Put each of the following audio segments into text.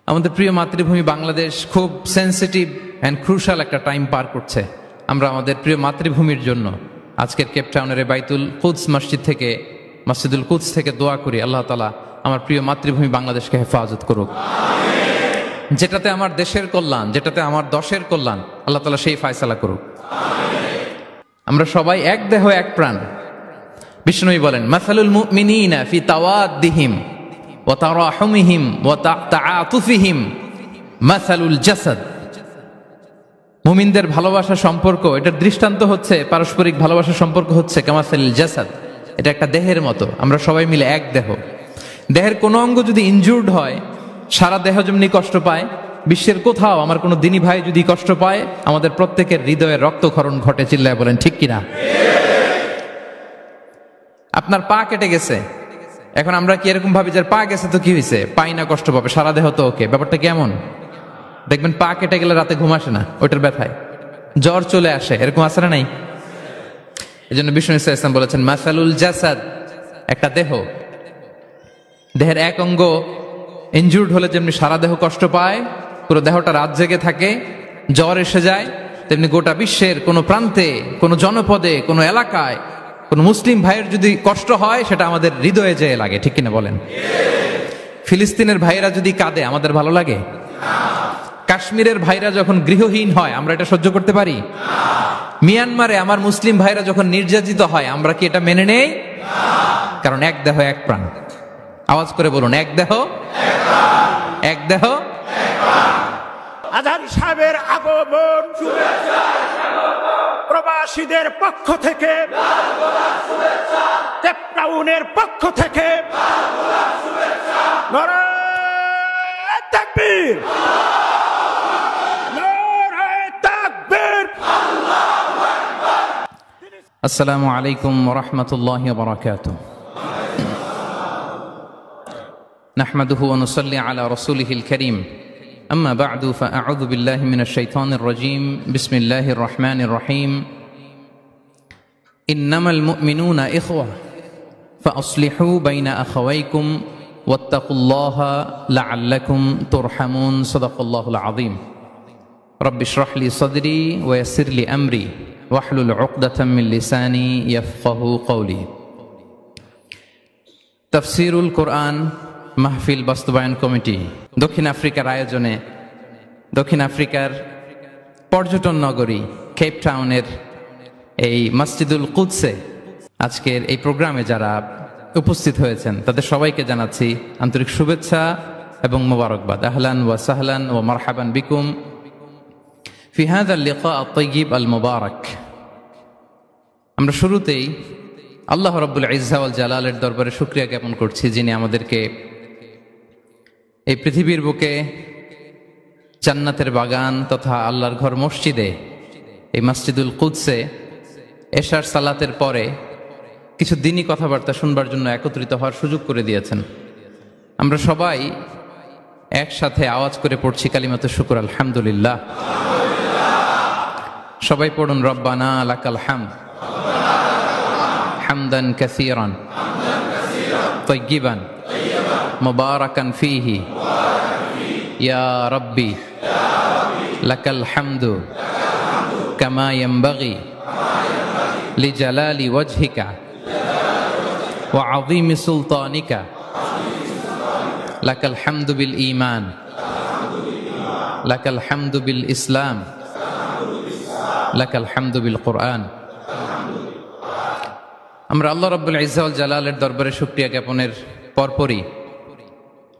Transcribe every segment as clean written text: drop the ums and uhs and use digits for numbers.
আমাদের প্রিয় মাতৃভূমি বাংলাদেশ খুব সেন্সিটিভ অ্যান্ড ক্রুশাল একটা টাইম পার করছে। আমরা আমাদের প্রিয় মাতৃভূমির জন্য আজকের কেপটাউনের বাইতুল কুদস মসজিদ থেকে, মসজিদুল কুদস থেকে দোয়া করি আল্লাহ তাআলা আমার প্রিয় মাতৃভূমি বাংলাদেশকে হেফাজত করুক। যেটাতে আমার দেশের কল্যাণ, যেটাতে আমার দশের কল্যাণ, আল্লাহ তাআলা সেই ফায়সালা করুক। আমরা সবাই এক দেহ এক প্রাণ। বিষ্ণুই বলেন, মাসালুল মুমিনিনা ফি তাওয়াদ্দিহিম ওয়া তারাহুমিহিম ওয়া তাআতুফিহিম মাসালুল জাসাদ। মুমিনদের ভালোবাসা সম্পর্ক, এটার দৃষ্টান্ত হচ্ছে, পারস্পরিক ভালোবাসা সম্পর্ক হচ্ছে কামাসালিল জাসাদ, এটা একটা দেহের মতো। আমরা সবাই মিলে এক দেহ। দেহের কোনো অঙ্গ যদি ইনজুর্ড হয়, সারা দেহ যেমনি কষ্ট পায়, বিশ্বের কোথাও আমার কোনো দিনী ভাই যদি কষ্ট পায়, আমাদের প্রত্যেকের হৃদয়ের রক্তক্ষরণ ঘটে। চিল্লায় বলেন ঠিক কিনা? আপনার পা কেটে গেছে, এখন আমরা কি এরকম ভাবি যে পা গেছে তো কি হয়েছে, পাই না, কষ্ট পাবে, সারা দেহ তো ওকে। ব্যাপারটা কেমন? দেখবেন পা কেটে গেলে রাতে ঘুম আসে না, ওইটার ব্যথায় জ্বর চলে আসে, এরকম আসে না নাই? এই জন্য বিষ্ণু ইসলাম বলেছেন, মাসালুল জাসাদ, একটা দেহ, দেহের এক অঙ্গ ইনজুর্ড হলে যেমনি সারা দেহ কষ্ট পায়, পুরো দেহটা রাত জেগে থাকে, জ্বর এসে যায়, তেমনি গোটা বিশ্বের কোনো প্রান্তে, কোনো জনপদে, কোনো এলাকায় কোনো মুসলিম ভাইয়ের যদি কষ্ট হয়, সেটা আমাদের হৃদয়ে যেয়ে লাগে। ঠিক কিনা বলেন? ফিলিস্তিনের ভাইরা যদি কাঁদে, আমাদের ভালো লাগে? কাশ্মীরের ভাইরা যখন গৃহহীন হয়, আমরা এটা সহ্য করতে পারি? মিয়ানমারে আমার মুসলিম ভাইরা যখন নির্যাতিত হয়, আমরা কি এটা মেনে নেই? কারণ এক দেহ এক প্রাণ। আওয়াজ করে বলুন, এক দেহ এক দেহ। আজহারী সাহেবের আগমন, প্রবাসীদের পক্ষ থেকে, কেপটাউনের পক্ষ থেকে নারায়ে তাকবীর, নারায়ে তাকবীর। আসসালামু আলাইকুম ওয়া রাহমাতুল্লাহি ওয়া বারাকাতুহু। নাহমাদুহু ওয়া নুসাল্লি আলা রাসূলিহিল কারীম। أما بعد فأعوذ بالله من الشيطان الرجيم. بسم الله الرحمن الرحيم. إنما المؤمنون إخوة فأصلحوا بين أخويكم واتقوا الله لعلكم ترحمون. صدق الله العظيم. رب اشرح لي صدري ويسر لي أمري واحلل عقدة من لساني يفقهوا قولي. تفسير القرآن মাহফিল বাস্তবায়ন কমিটি দক্ষিণ আফ্রিকার আয়োজনে, দক্ষিণ আফ্রিকার পর্যটন নগরী কেপটাউনের এই মসজিদুল কুদসে আজকের এই প্রোগ্রামে যারা উপস্থিত হয়েছেন, তাদের সবাইকে জানাচ্ছি আন্তরিক শুভেচ্ছা এবং মোবারকবাদ। আহলান ওয়া সাহলান ওয়া মারহাবান বিকুম ফি হাযা আল-লিকা আত-তাইয়্যিব আল-মুবারাক। আমরা শুরুতেই আল্লাহ রাব্বুল ইজ্জা ওয়াল জালালের দরবারে শুকরিয়া জ্ঞাপন করছি, যিনি আমাদেরকে এই পৃথিবীর বুকে জান্নাতের বাগান তথা আল্লাহর ঘর মসজিদে, এই মসজিদুল কুদসে এশার সালাতের পরে কিছু দিনই কথাবার্তা শুনবার জন্য একত্রিত হওয়ার সুযোগ করে দিয়েছেন। আমরা সবাই একসাথে আওয়াজ করে পড়ছি কালিমাতুশ শুকর, আলহামদুলিল্লাহ। সবাই পড়ুন, রব্বানা লাকাল হামদ হামদান কাসীরান তাইয়্যিবান মুবারাকান ফীহি ইয়া রাব্বি লাকাল হামদু কামা ইয়ানবাগি লিজালালি ওয়াজহিকা ওয়া আযীমি সুলতানিকা লাকাল হামদু বিল ঈমান লাকাল হামদু বিল ইসলাম লাকাল হামদু বিল কুরআন। আমরা আল্লাহ রাব্বুল ইজ্জা ওয়াল জালালের দরবারে শুকরিয়া জ্ঞাপনের পরপরই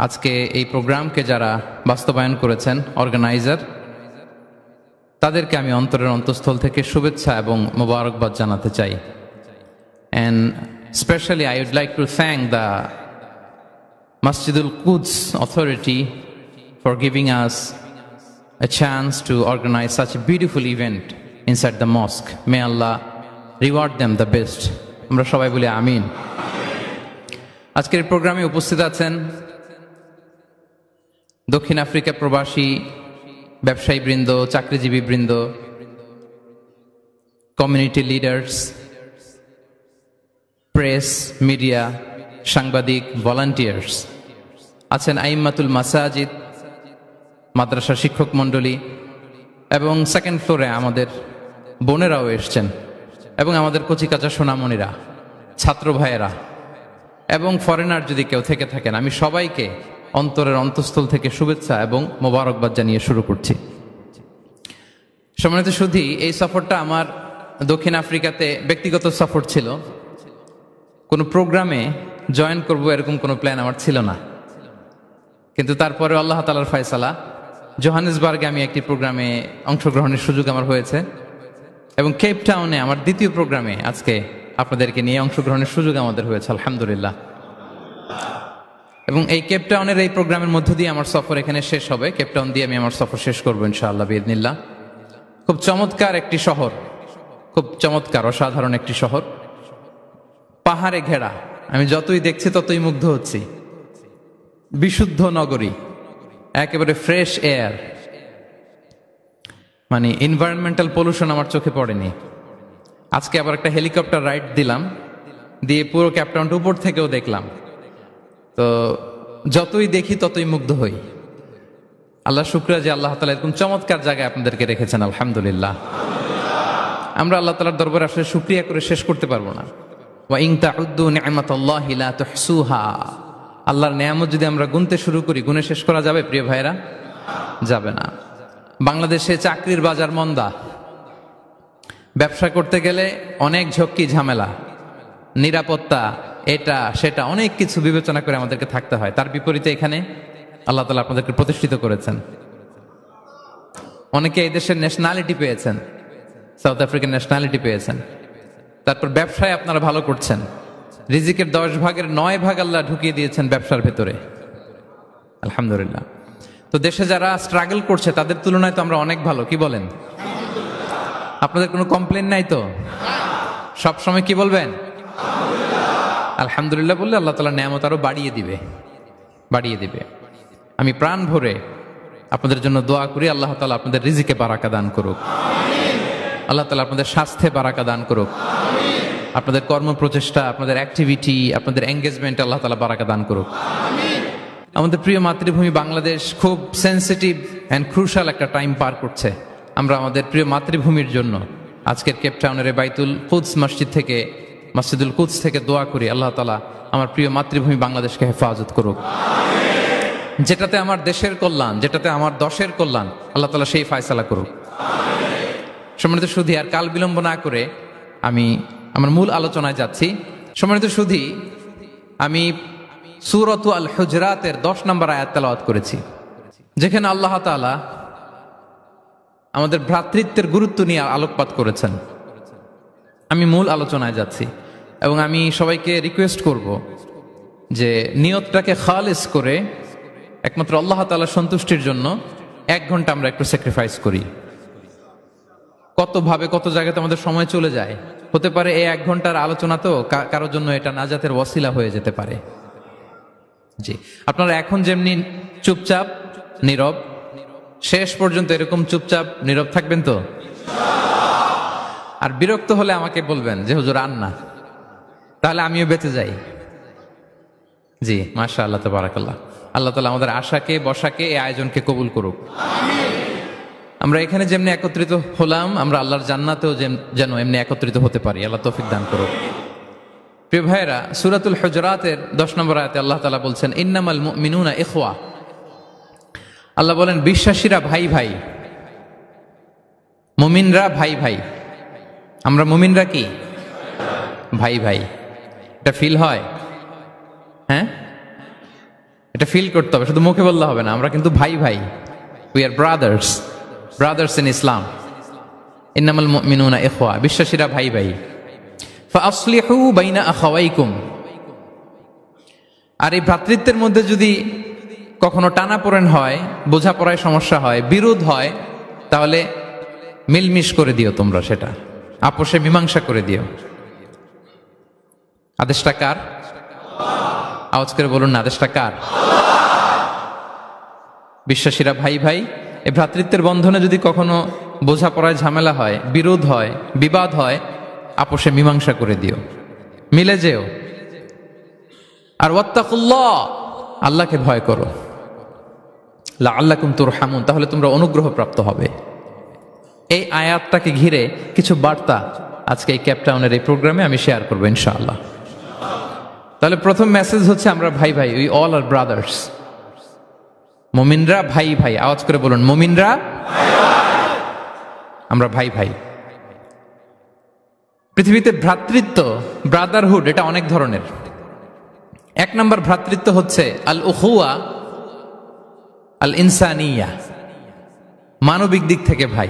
আজকে এই প্রোগ্রামকে যারা বাস্তবায়ন করেছেন, অর্গানাইজার, তাদেরকে আমি অন্তরের অন্তঃস্থল থেকে শুভেচ্ছা এবং মোবারকবাদ জানাতে চাই। And specially I would like to thank the Masjidul Quds authority for giving us a chance to organize such a beautiful event inside the mosque. May Allah reward them the best. আমরা সবাই বলি আমিন। আজকের প্রোগ্রামে উপস্থিত আছেন দক্ষিণ Africa প্রবাসী ব্যবসায়ী বৃন্দ, চাকরিজীবী বৃন্দ, কমিউনিটি লিডার্স, প্রেস, মিডিয়া, সাংবাদিক, ভলান্টিয়ার্স, আছেন আইম্মাতুল মাসাজিদ, মাদ্রাসার শিক্ষক মণ্ডলী এবং সেকেন্ড ফ্লোরে আমাদের বোনেরাও এসছেন এবং আমাদের কচিকাচা সোনামণিরা, ছাত্র ভাইয়েরা এবং ফরেনার যদি কেউ থেকে থাকেন, আমি সবাইকে অন্তরের অন্তঃস্থল থেকে শুভেচ্ছা এবং মোবারকবাদ জানিয়ে শুরু করছি। সম্মানিত সুধী, এই সফরটা আমার দক্ষিণ আফ্রিকাতে ব্যক্তিগত সফর ছিল। কোনো প্রোগ্রামে জয়েন করব এরকম কোনো প্ল্যান আমার ছিল না, কিন্তু তারপরে আল্লাহ তাআলার ফয়সালা জোহানেসবার্গে আমি একটি প্রোগ্রামে অংশগ্রহণের সুযোগ আমার হয়েছে এবং কেপ টাউনে আমার দ্বিতীয় প্রোগ্রামে আজকে আপনাদেরকে নিয়ে অংশগ্রহণের সুযোগ আমাদের হয়েছে, আলহামদুলিল্লাহ। এবং এই কেপ টাউনের এই প্রোগ্রামের মধ্য দিয়ে আমার সফর এখানে শেষ হবে। কেপ টাউন দিয়ে আমি আমার সফর শেষ করবো ইনশাআল্লাহ বিইذনিল্লাহ। খুব চমৎকার একটি শহর, খুব চমৎকার অসাধারণ একটি শহর, পাহাড়ে ঘেরা। আমি যতই দেখছি ততই মুগ্ধ হচ্ছি। বিশুদ্ধ নগরী, একেবারে ফ্রেশ এয়ার, মানে এনভায়রনমেন্টাল পলিউশন আমার চোখে পড়েনি। আজকে আবার একটা হেলিকপ্টার রাইড দিলাম, দিয়ে পুরো কেপ টাউনটা উপর থেকেও দেখলাম। তো যতই দেখি ততই মুগ্ধ হই। আল্লাহ শুকরিয়া যে আল্লাহ তাআলা এরকম চমৎকার জায়গায় আপনাদেরকে রেখেছেন, আলহামদুলিল্লাহ। আমরা আল্লাহ তাআলার দরবারে আসলে শুকরিয়া করে শেষ করতে পারবো না। ওয়া ইন তাউদ্দু নি'মাতাল্লাহি লা তুহসুহা, আল্লাহর নেয়ামত যদি আমরা গুনতে শুরু করি, গুনে শেষ করা যাবে প্রিয় ভাইরা? যাবে না। বাংলাদেশে চাকরির বাজার মন্দা, ব্যবসা করতে গেলে অনেক ঝক্কি ঝামেলা, নিরাপত্তা, এটা সেটা অনেক কিছু বিবেচনা করে আমাদেরকে থাকতে হয়। তার বিপরীতে এখানে আল্লাহ তাআলা আপনাদেরকে প্রতিষ্ঠিত করেছেন। অনেকে এই দেশের ন্যাশনালিটি পেয়েছেন, সাউথ আফ্রিকান ন্যাশনালিটি পেয়েছেন। তারপর ব্যবসায় আপনারা ভালো করছেন, রিজিকের 10 ভাগের 9 ভাগ আল্লাহ ঢুকিয়ে দিয়েছেন ব্যবসার ভেতরে, আলহামদুলিল্লাহ। তো দেশে যারা স্ট্রাগল করছে তাদের তুলনায় তো আমরা অনেক ভালো, কি বলেন? আপনাদের কোনো কমপ্লেন নাই তো? সব সময় কি বলবেন? আলহামদুলিল্লাহ বললে আল্লাহ তাআলা নেয়ামত আরো বাড়িয়ে দিবে, বাড়িয়ে দিবে। আমি প্রাণ ভরে আপনাদের জন্য দোয়া করি, আল্লাহ তাআলা আপনাদের রিজিকে বারাকা দান করুক, আল্লাহ তাআলা আপনাদের স্বাস্থ্যে বারাকা দান করুক, আপনাদের কর্ম প্রচেষ্টা, আপনাদের অ্যাক্টিভিটি, আপনাদের এঙ্গেজমেন্ট আল্লাহ তাআলা বারাকা দান করুক। আমাদের প্রিয় মাতৃভূমি বাংলাদেশ খুব সেন্সিটিভ অ্যান্ড ক্রুশাল একটা টাইম পার করছে। আমরা আমাদের প্রিয় মাতৃভূমির জন্য আজকের কেপ টাউনের বাইতুল কুদস মসজিদ থেকে, মসজিদুল কুদস থেকে দোয়া করি আল্লাহ তাআলা আমার প্রিয় মাতৃভূমি বাংলাদেশকে হেফাজত করুক। যেটাতে আমার দেশের কল্যাণ, যেটাতে আমার দশের কল্যাণ, আল্লাহ তাআলা সেই ফয়সালা করুক। সম্মানিত সুধী, আর কাল বিলম্ব না করে আমি আমার মূল আলোচনায় যাচ্ছি। সম্মানিত সুধী, আমি সূরাত আল হুজরাতের 10 নম্বর আয়াত তেলাওয়াত করেছি, যেখানে আল্লাহ তাআলা আমাদের ভ্রাতৃত্বের গুরুত্ব নিয়ে আলোকপাত করেছেন। আমি মূল আলোচনায় যাচ্ছি এবং আমি সবাইকে রিকোয়েস্ট করব যে নিয়তটাকে খালিস করে একমাত্র আল্লাহ তাআলার সন্তুষ্টির জন্য 1 ঘন্টা আমরা একটু স্যাক্রিফাইস করি। কত ভাবে কত জায়গাতে আমাদের সময় চলে যায়, হতে পারে এই 1 ঘন্টার আলোচনা তো কারোর জন্য এটা নাজাতের ওয়াসিলা হয়ে যেতে পারে। জি, আপনারা এখন যেমনি চুপচাপ নীরব, শেষ পর্যন্ত এরকম চুপচাপ নীরব থাকবেন তো? আর বিরক্ত হলে আমাকে বলবেন যে হুজুর আন না, তাহলে আমিও বেঁচে যাই। জি, মাশাআল্লাহ, তাবারাকাল্লাহ। আল্লাহ তাআলা আমাদের আশাকে, বসাকে, এই আয়োজনকে কবুল করুক। আমরা এখানে যেমনি একত্রিত হলাম, আমরা আল্লাহর জান্নাতেও যেন এমনি একত্রিত হতে পারি, আল্লাহ তৌফিক দান করুক। প্রিয় ভাইয়েরা, সূরাতুল হুজরাতের 10 নম্বর আয়াতে আল্লাহ তাআলা বলছেন, ইন্নামাল মুমিনুনা ইখওয়া। আল্লাহ বলেন বিশ্বাসীরা ভাই ভাই, মুমিনরা ভাই ভাই। আমরা মুমিনরা কি ভাই ভাই? এটা ফিল হয়? হ্যাঁ, এটা ফিল করতে হবে, শুধু মুখে বললে হবে না। আমরা কিন্তু ভাই ভাই, we are brothers, brothers in Islam. ইন্নামাল মুমিনুনা ইখওয়া, বিশ্বাসীরা ভাই ভাই। ফাআসলিহু বাইনা আখাওয়াইকুম। আর এই ভ্রাতৃত্বের মধ্যে যদি কখনো টানাপোড়েন হয়, বোঝাপড়ায় সমস্যা হয়, বিরোধ হয়, তাহলে মিলমিশ করে দিও, তোমরা সেটা আপোষে মীমাংসা করে দিও। আদেশটা কার? আওয়াজ করে বলুন না, আদেশটা কার? বিশ্বাসীরা ভাই ভাই। এই ভ্রাতৃত্বের বন্ধনে যদি কখনো বোঝাপড়ায় ঝামেলা হয়, বিরোধ হয়, বিবাদ হয়, আপোষে মীমাংসা করে দিও, মিলে যেও। আর ওয়াত্তাকুল্লাহ, আল্লাহকে ভয় করো। লাআল্লাকুম তুরহামুন, তাহলে তোমরা অনুগ্রহ প্রাপ্ত হবে। এই আয়াতটাকে ঘিরে কিছু বার্তা আজকে এই ক্যাপটাউনের এই প্রোগ্রামে আমি শেয়ার করবো ইনশাআল্লাহ। তাহলে প্রথম মেসেজ হচ্ছে আমরা ভাই ভাই, উই অল আর ব্রাদার্স। মুমিনরা ভাই ভাই, আওয়াজ করে বলুন, মুমিনরা আমরা ভাই ভাই। পৃথিবীতে ভ্রাতৃত্ব, ব্রাদারহুড, এটা অনেক ধরনের। এক নম্বর ভ্রাতৃত্ব হচ্ছে আল উখুয়া আল ইনসানিয়া, মানবিক দিক থেকে ভাই।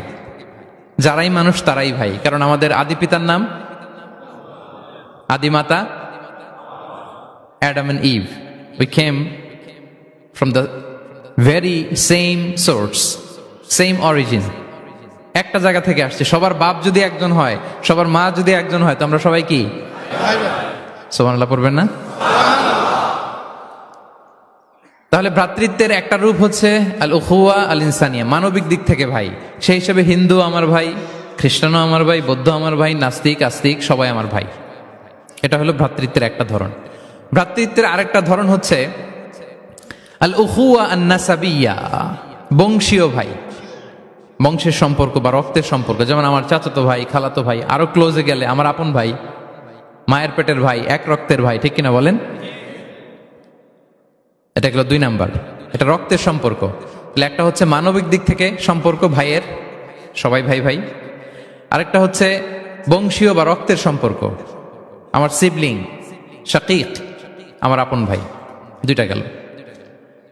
যারাই মানুষ তারাই ভাই, কারণ আমাদের আদি পিতার নাম, আদিমাতা Adam and Eve. We came from the very same source, same origin. একটা জায়গা থেকে আসছে। সবার বাপ যদি একজন হয়, সবার মা যদি একজন হয়, তো আমরা সবাই কি? সুবহানাল্লাহ পড়বেন না? তাহলে ভ্রাতৃত্বের একটা রূপ হচ্ছে আল উখুয়া আল ইনসানিয়া, মানবিক দিক থেকে ভাই। সেই হিসেবে হিন্দু আমার ভাই, খ্রিস্টানও আমার ভাই, বৌদ্ধ আমার ভাই, নাস্তিক আস্তিক সবাই আমার ভাই। এটা হলো ভ্রাতৃত্বের একটা ধরন। ভ্রাতৃত্বের আরেকটা ধরন হচ্ছে আল উখুয়া আন নাসাবিয়া, বংশীয় ভাই, বংশের সম্পর্ক বা রক্তের সম্পর্ক। যেমন আমার চাচাতো ভাই, খালাতো ভাই, আরো ক্লোজে গেলে আমার আপন ভাই, মায়ের পেটের ভাই, এক রক্তের ভাই, ঠিক কিনা বলেন? এটা গেল 2 নাম্বার, এটা রক্তের সম্পর্ক। তাহলে একটা হচ্ছে মানবিক দিক থেকে সম্পর্ক ভাইয়ের, সবাই ভাই ভাই। আরেকটা হচ্ছে বংশীয় বা রক্তের সম্পর্ক, আমার সিবলিং, শাকিক, আমার আপন ভাই। 2টা গেল।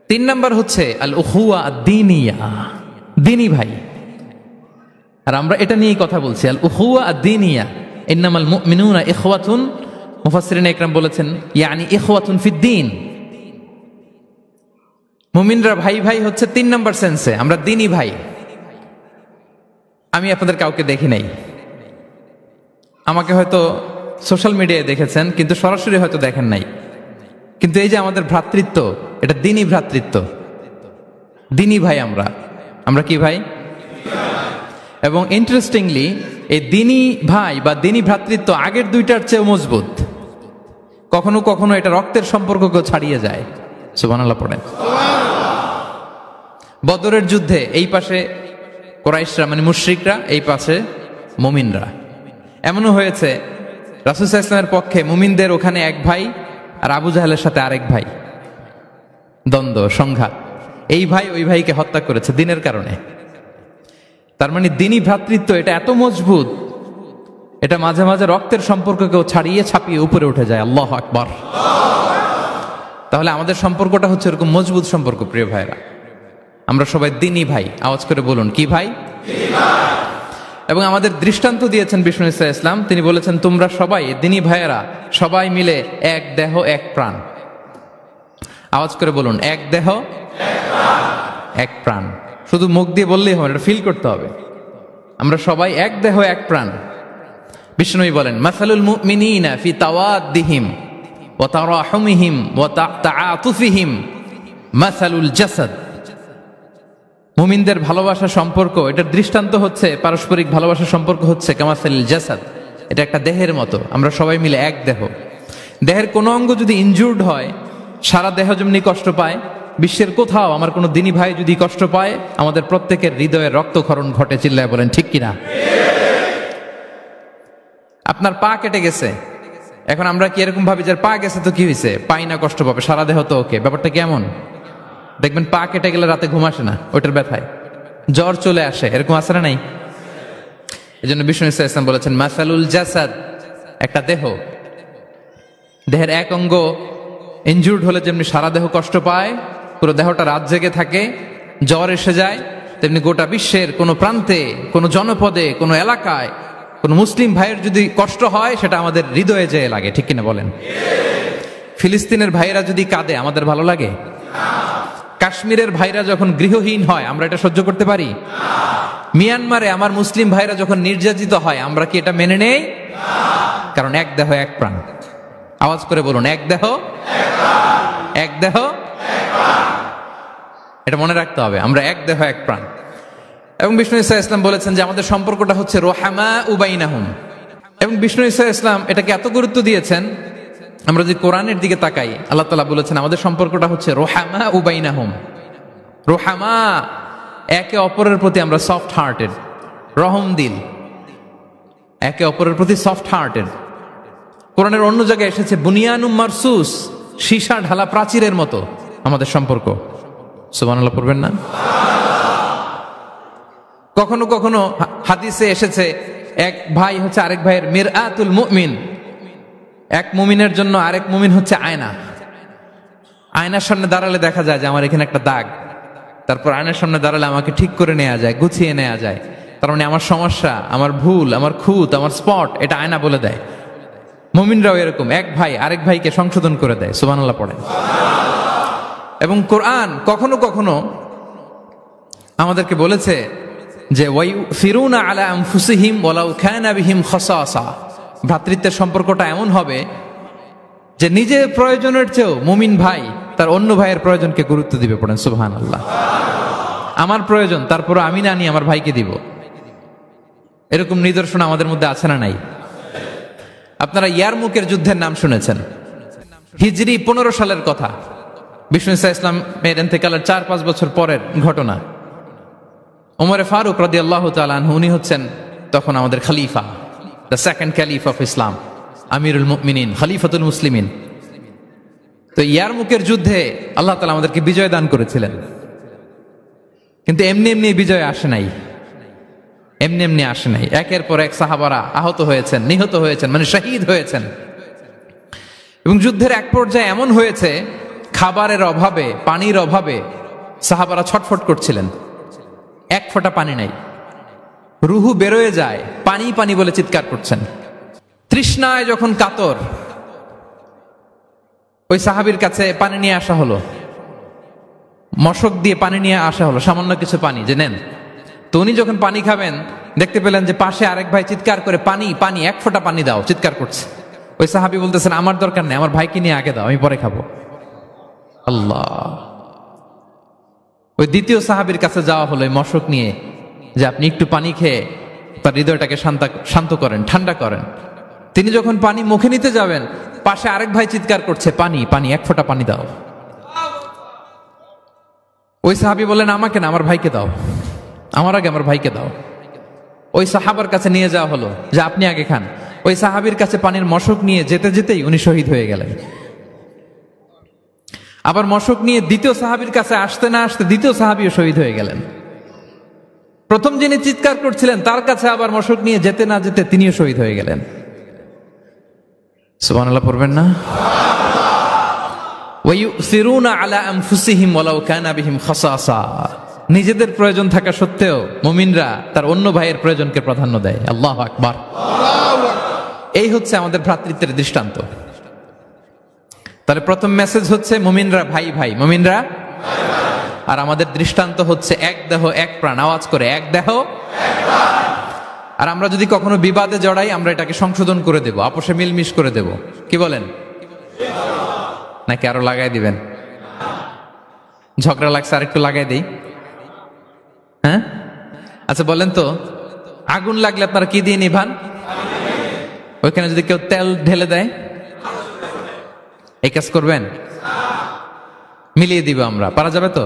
3 নাম্বার হচ্ছে আল উখুয়া আদ-দীনিয়া, দ্বীনি ভাই। আর আমরা এটা নিয়েই কথা বলছি, আল উখুয়া আদ-দীনিয়া। ইন্নামাল মুমিনুনা ইখওয়াতুন, মুফাসসিরিন ইকরাম বলেছেন ইয়ানি ইখওয়াতুন ফিদ-দীন। মুমিনরা ভাই ভাই হচ্ছে 3 নাম্বার সেন্সে, আমরা দ্বীনি ভাই। আমি আপনাদের কাউকে দেখি নাই, আমাকে হয়তো সোশ্যাল মিডিয়ায় দেখেছেন, কিন্তু সরাসরি হয়তো দেখেন নাই। কিন্তু এই যে আমাদের ভ্রাতৃত্ব, এটা দ্বীনি ভ্রাতৃত্ব, দ্বীনি ভাই। আমরা কি ভাই? এবং ইন্টারেস্টিংলি এই দ্বীনি ভাই বা দ্বীনি ভ্রাতৃত্ব আগের 2টার চেয়ে মজবুত। কখনো কখনো এটা রক্তের সম্পর্ককেও ছাড়িয়ে যায়। সুবহানাল্লাহ পড়েন। বদরের যুদ্ধে এই পাশে কুরাইশরা মানে মুশরিকরা, এই পাশে মুমিনরা। এমনও হয়েছে রাসূল সাল্লাল্লাহু আলাইহি ওয়াসাল্লামের পক্ষে মুমিনদের ওখানে এক ভাই, আর আবু জাহেলের সাথে আরেক ভাই, দ্বন্দ্ব, সংঘাত। এই ভাই ওই ভাইকে হত্যা করেছে দ্বীনের কারণে। তার মানে দ্বীনি ভ্রাতৃত্ব এটা এত মজবুত, এটা মাঝে মাঝে রক্তের সম্পর্ককেও ছাড়িয়ে ছাপিয়ে উপরে উঠে যায়। আল্লাহু আকবার। তাহলে আমাদের সম্পর্কটা হচ্ছে এরকম মজবুত সম্পর্ক। প্রিয় ভাইরা, আমরা সবাই দ্বীনি ভাই। আওয়াজ করে বলুন, কি ভাই? এবং আমাদের দৃষ্টান্ত দিয়েছেন বিষ্ণু ইসা ইসলাম। তিনি বলেছেন তোমরা সবাই দ্বীনি ভাইয়েরা সবাই মিলে এক দেহ এক প্রাণ। আওয়াজ করে বলুন, এক দেহ এক প্রাণ। শুধু মুখ দিয়ে বললেই হবে, এটা ফিল করতে হবে। আমরা সবাই এক দেহ এক প্রাণ। বিষ্ণুই বলেন মাসালুল মুমিনিনা ফি তাওয়াদ্দিহিম ওয়া তারাহুমিহিম ওয়া তাআতুফিহিম মাসালুল জাসাদ। মুমিনদের ভালোবাসা সম্পর্ক, এটার দৃষ্টান্ত হচ্ছে পারস্পরিক ভালোবাসা সম্পর্ক হচ্ছে কামাসালিল জাসাদ, এটা একটা দেহের মতো। আমরা সবাই মিলে এক দেহ। দেহের কোনো অঙ্গ যদি ইনজুর্ড হয়, সারা দেহ যেমনি কষ্ট পায়, বিশ্বের কোথাও আমার কোনো দ্বীনি ভাই যদি কষ্ট পায়, আমাদের প্রত্যেকের হৃদয়ে রক্তক্ষরণ ঘটে। চিল্লায় বলেন ঠিক কিনা? আপনার পা কেটে গেছে, এখন আমরা কি এরকম ভাবি যে পা গেছে তো কি হয়েছে, পাই না কষ্ট পাবে, সারা দেহ তো ওকে। ব্যাপারটা কেমন? দেখবেন পা কেটে গেলে রাতে ঘুম আসে না, ওইটার ব্যথায় জ্বর চলে আসে, এরকম আসে না নাই? এই জন্য বিষ্ণু ইসলাম বলেছেন মাসালুল জাসাদ, একটা দেহ, দেহের এক অঙ্গ ইনজুর্ড হলে যেমনি সারা দেহ কষ্ট পায়, পুরো দেহটা রাত জেগে থাকে, জ্বর এসে যায়, তেমনি গোটা বিশ্বের কোনো প্রান্তে, কোনো জনপদে, কোনো এলাকায় কোনো মুসলিম ভাইয়ের যদি কষ্ট হয়, সেটা আমাদের হৃদয়ে যেয়ে লাগে। ঠিক কিনা বলেন? ফিলিস্তিনের ভাইয়েরা যদি কাঁদে, আমাদের ভালো লাগে? কাশ্মীরের ভাইরা যখন গৃহহীন হয়, আমরা এটা সহ্য করতে পারি? মিয়ানমারে আমার মুসলিম ভাইরা যখন নির্যাতিত হয়, আমরা কি এটা মেনে নেই? কারণ এক দেহ এক প্রাণ। আওয়াজ করে বলুন, এক দেহ এক দেহ। এটা মনে রাখতে হবে, আমরা এক দেহ এক প্রাণ। এবং বিষ্ণু ঈসা ইসলাম বলেছেন যে আমাদের সম্পর্কটা হচ্ছে রোহামা উবাইনাহুম। এবং বিষ্ণু ঈসা ইসলাম এটাকে এত গুরুত্ব দিয়েছেন, আমরা যদি কোরআনের দিকে তাকাই, আল্লাহ তাআলা বলেছেন আমাদের সম্পর্কটা হচ্ছে রোহামা উবাইনাহুম। রুহামা, একে অপরের প্রতি আমরা সফট হার্টেড, রহম দিল, একে অপরের প্রতি সফট হার্টেড। কোরআনের অন্য জায়গায় এসেছে বুনিয়ানুম মারসুস, সীসা ঢালা প্রাচীরের মতো আমাদের সম্পর্ক। সুবহানাল্লাহ পড়বেন না? কখনো কখনো হাদিসে এসেছে এক ভাই হচ্ছে আরেক ভাইয়ের মিরআতুল মুমিন, এক মুমিনের জন্য আরেক মুমিন হচ্ছে আয়না। আয়নার সামনে দাঁড়ালে দেখা যায় যে আমার এখানে একটা দাগ, তারপর আয়নার সামনে দাঁড়ালে আমাকে ঠিক করে নেওয়া যায়, গুছিয়ে নেওয়া যায়। তার মানে আমার সমস্যা, আমার ভুল, আমার খুঁত, আমার স্পট, এটা আয়না বলে দেয়। মুমিনরাও এরকম, এক ভাই আরেক ভাইকে সংশোধন করে দেয়। সুবহানাল্লাহ পড়েন। এবং কোরআন কখনো কখনো আমাদেরকে বলেছে যে ওয়ায়ুসিরুনা আলা আনফুসিহিম ওয়ালাউ কানা বিহিম খাসাসা, ভ্রাতৃত্বের সম্পর্কটা এমন হবে যে নিজের প্রয়োজনের চেয়েও মুমিন ভাই তার অন্য ভাইয়ের প্রয়োজনকে গুরুত্ব দিবে। পড়েন সুবহানাল্লাহ। আমার প্রয়োজন, তারপর আমি না নিয়ে আমার ভাইকে দিব। এরকম নিদর্শন আমাদের মধ্যে আছে না নাই? আপনারা ইয়ারমুকের যুদ্ধের নাম শুনেছেন, হিজরি 15 সালের কথা। বিষ্ণু ইসলামের ইন্তেকালের 4-5 বছর পরের ঘটনা। ওমরে ফারুক রাদিয়াল্লাহু তাআলা আনহু, উনি হচ্ছেন তখন আমাদের খলিফা, the second caliph of Islam, আমিরুল মুমিনিন, খলিফাতুল মুসলিমিন। তো ইয়ারমুকের যুদ্ধে আল্লাহ তাআলা আমাদেরকে বিজয় দান করেছিলেন। কিন্তু এমনি এমনি বিজয় আসে নাই, এমনি এমনি আসে নাই। একের পর এক সাহাবারা আহত হয়েছেন, নিহত হয়েছেন, মানে শহীদ হয়েছেন। এবং যুদ্ধের এক পর্যায়ে এমন হয়েছে, খাবারের অভাবে, পানির অভাবে সাহাবারা ছটফট করছিলেন। এক ফোঁটা পানি নাই, রুহু বেরোয় যায়, পানি পানি বলে চিৎকার করছেন। তৃষ্ণায় যখন কাতর, ওই সাহাবীর কাছে পানি নিয়ে আসা হলো, মশক দিয়ে পানি নিয়ে আসা হলো, সামান্য কিছু পানি যে নেন। তো উনি যখন পানি খাবেন, দেখতে পেলেন যে পাশে আরেক ভাই চিৎকার করে পানি পানি, এক ফোঁটা পানি দাও, চিৎকার করছে। ওই সাহাবী বলতেছেন আমার দরকার নেই, আমার ভাইকে নিয়ে আগে দাও, আমি পরে খাবো। আল্লাহ। ওই দ্বিতীয় সাহাবীর কাছে যাওয়া হলো এই মশক নিয়ে, যে আপনি একটু পানি খেয়ে তার হৃদয়টাকে শান্ত করেন, ঠান্ডা করেন। তিনি যখন পানি মুখে নিতে যাবেন, পাশে আরেক ভাই চিৎকার করছে পানি পানি, এক ফোঁটা পানি দাও। ওই সাহাবী বললেন আমাকে না, আমার ভাইকে দাও, আমার আগে আমার ভাইকে দাও। ওই সাহাবার কাছে নিয়ে যাওয়া হলো যে আপনি আগে খান। ওই সাহাবীর কাছে পানির মশক নিয়ে যেতে যেতেই উনি শহীদ হয়ে গেলেন। আবার মশক নিয়ে দ্বিতীয় সাহাবীর কাছে আসতে না আসতে দ্বিতীয় সাহাবীও শহীদ হয়ে গেলেন। প্রথম যিনি চিৎকার করছিলেন তার কাছে আবার মশক নিয়ে যেতে না যেতে তিনিও শহীদ হয়ে গেলেন। সুবহানাল্লাহ পড়বেন না? ওয়ায়ুসিরুনা আলা আনফুসিহিম ওয়ালাউ কানা বিহিম খাসাসা, নিজেদের প্রয়োজন থাকা সত্ত্বেও মুমিনরা তার অন্য ভাইয়ের প্রয়োজনকে প্রাধান্য দেয়। আল্লাহু আকবার। এই হচ্ছে আমাদের ভ্রাতৃত্বের দৃষ্টান্ত। তাহলে প্রথম মেসেজ হচ্ছে মুমিনরা ভাই ভাই, মুমিনরা। আর আমাদের দৃষ্টান্ত হচ্ছে এক দেহ এক প্রাণ, আওয়াজ করে এক দেহ এক প্রাণ। আর আমরা যদি কখনো বিবাদে জড়াই, আমরা এটাকে সংশোধন করে দেব, আপোষে মিলমিশ করে দেব। কি বলেন? নাকি আরো লাগাই দিবেন? ঝগড়া লাগছে আর একটু লাগাই দিই? হ্যাঁ, আচ্ছা বলেন তো, আগুন লাগলে আপনারা কি দিয়ে নিভান? ওইখানে যদি কেউ তেল ঢেলে দেয়, এই কাজ করবেন? মিলিয়ে দিব আমরা, পারা যাবে তো?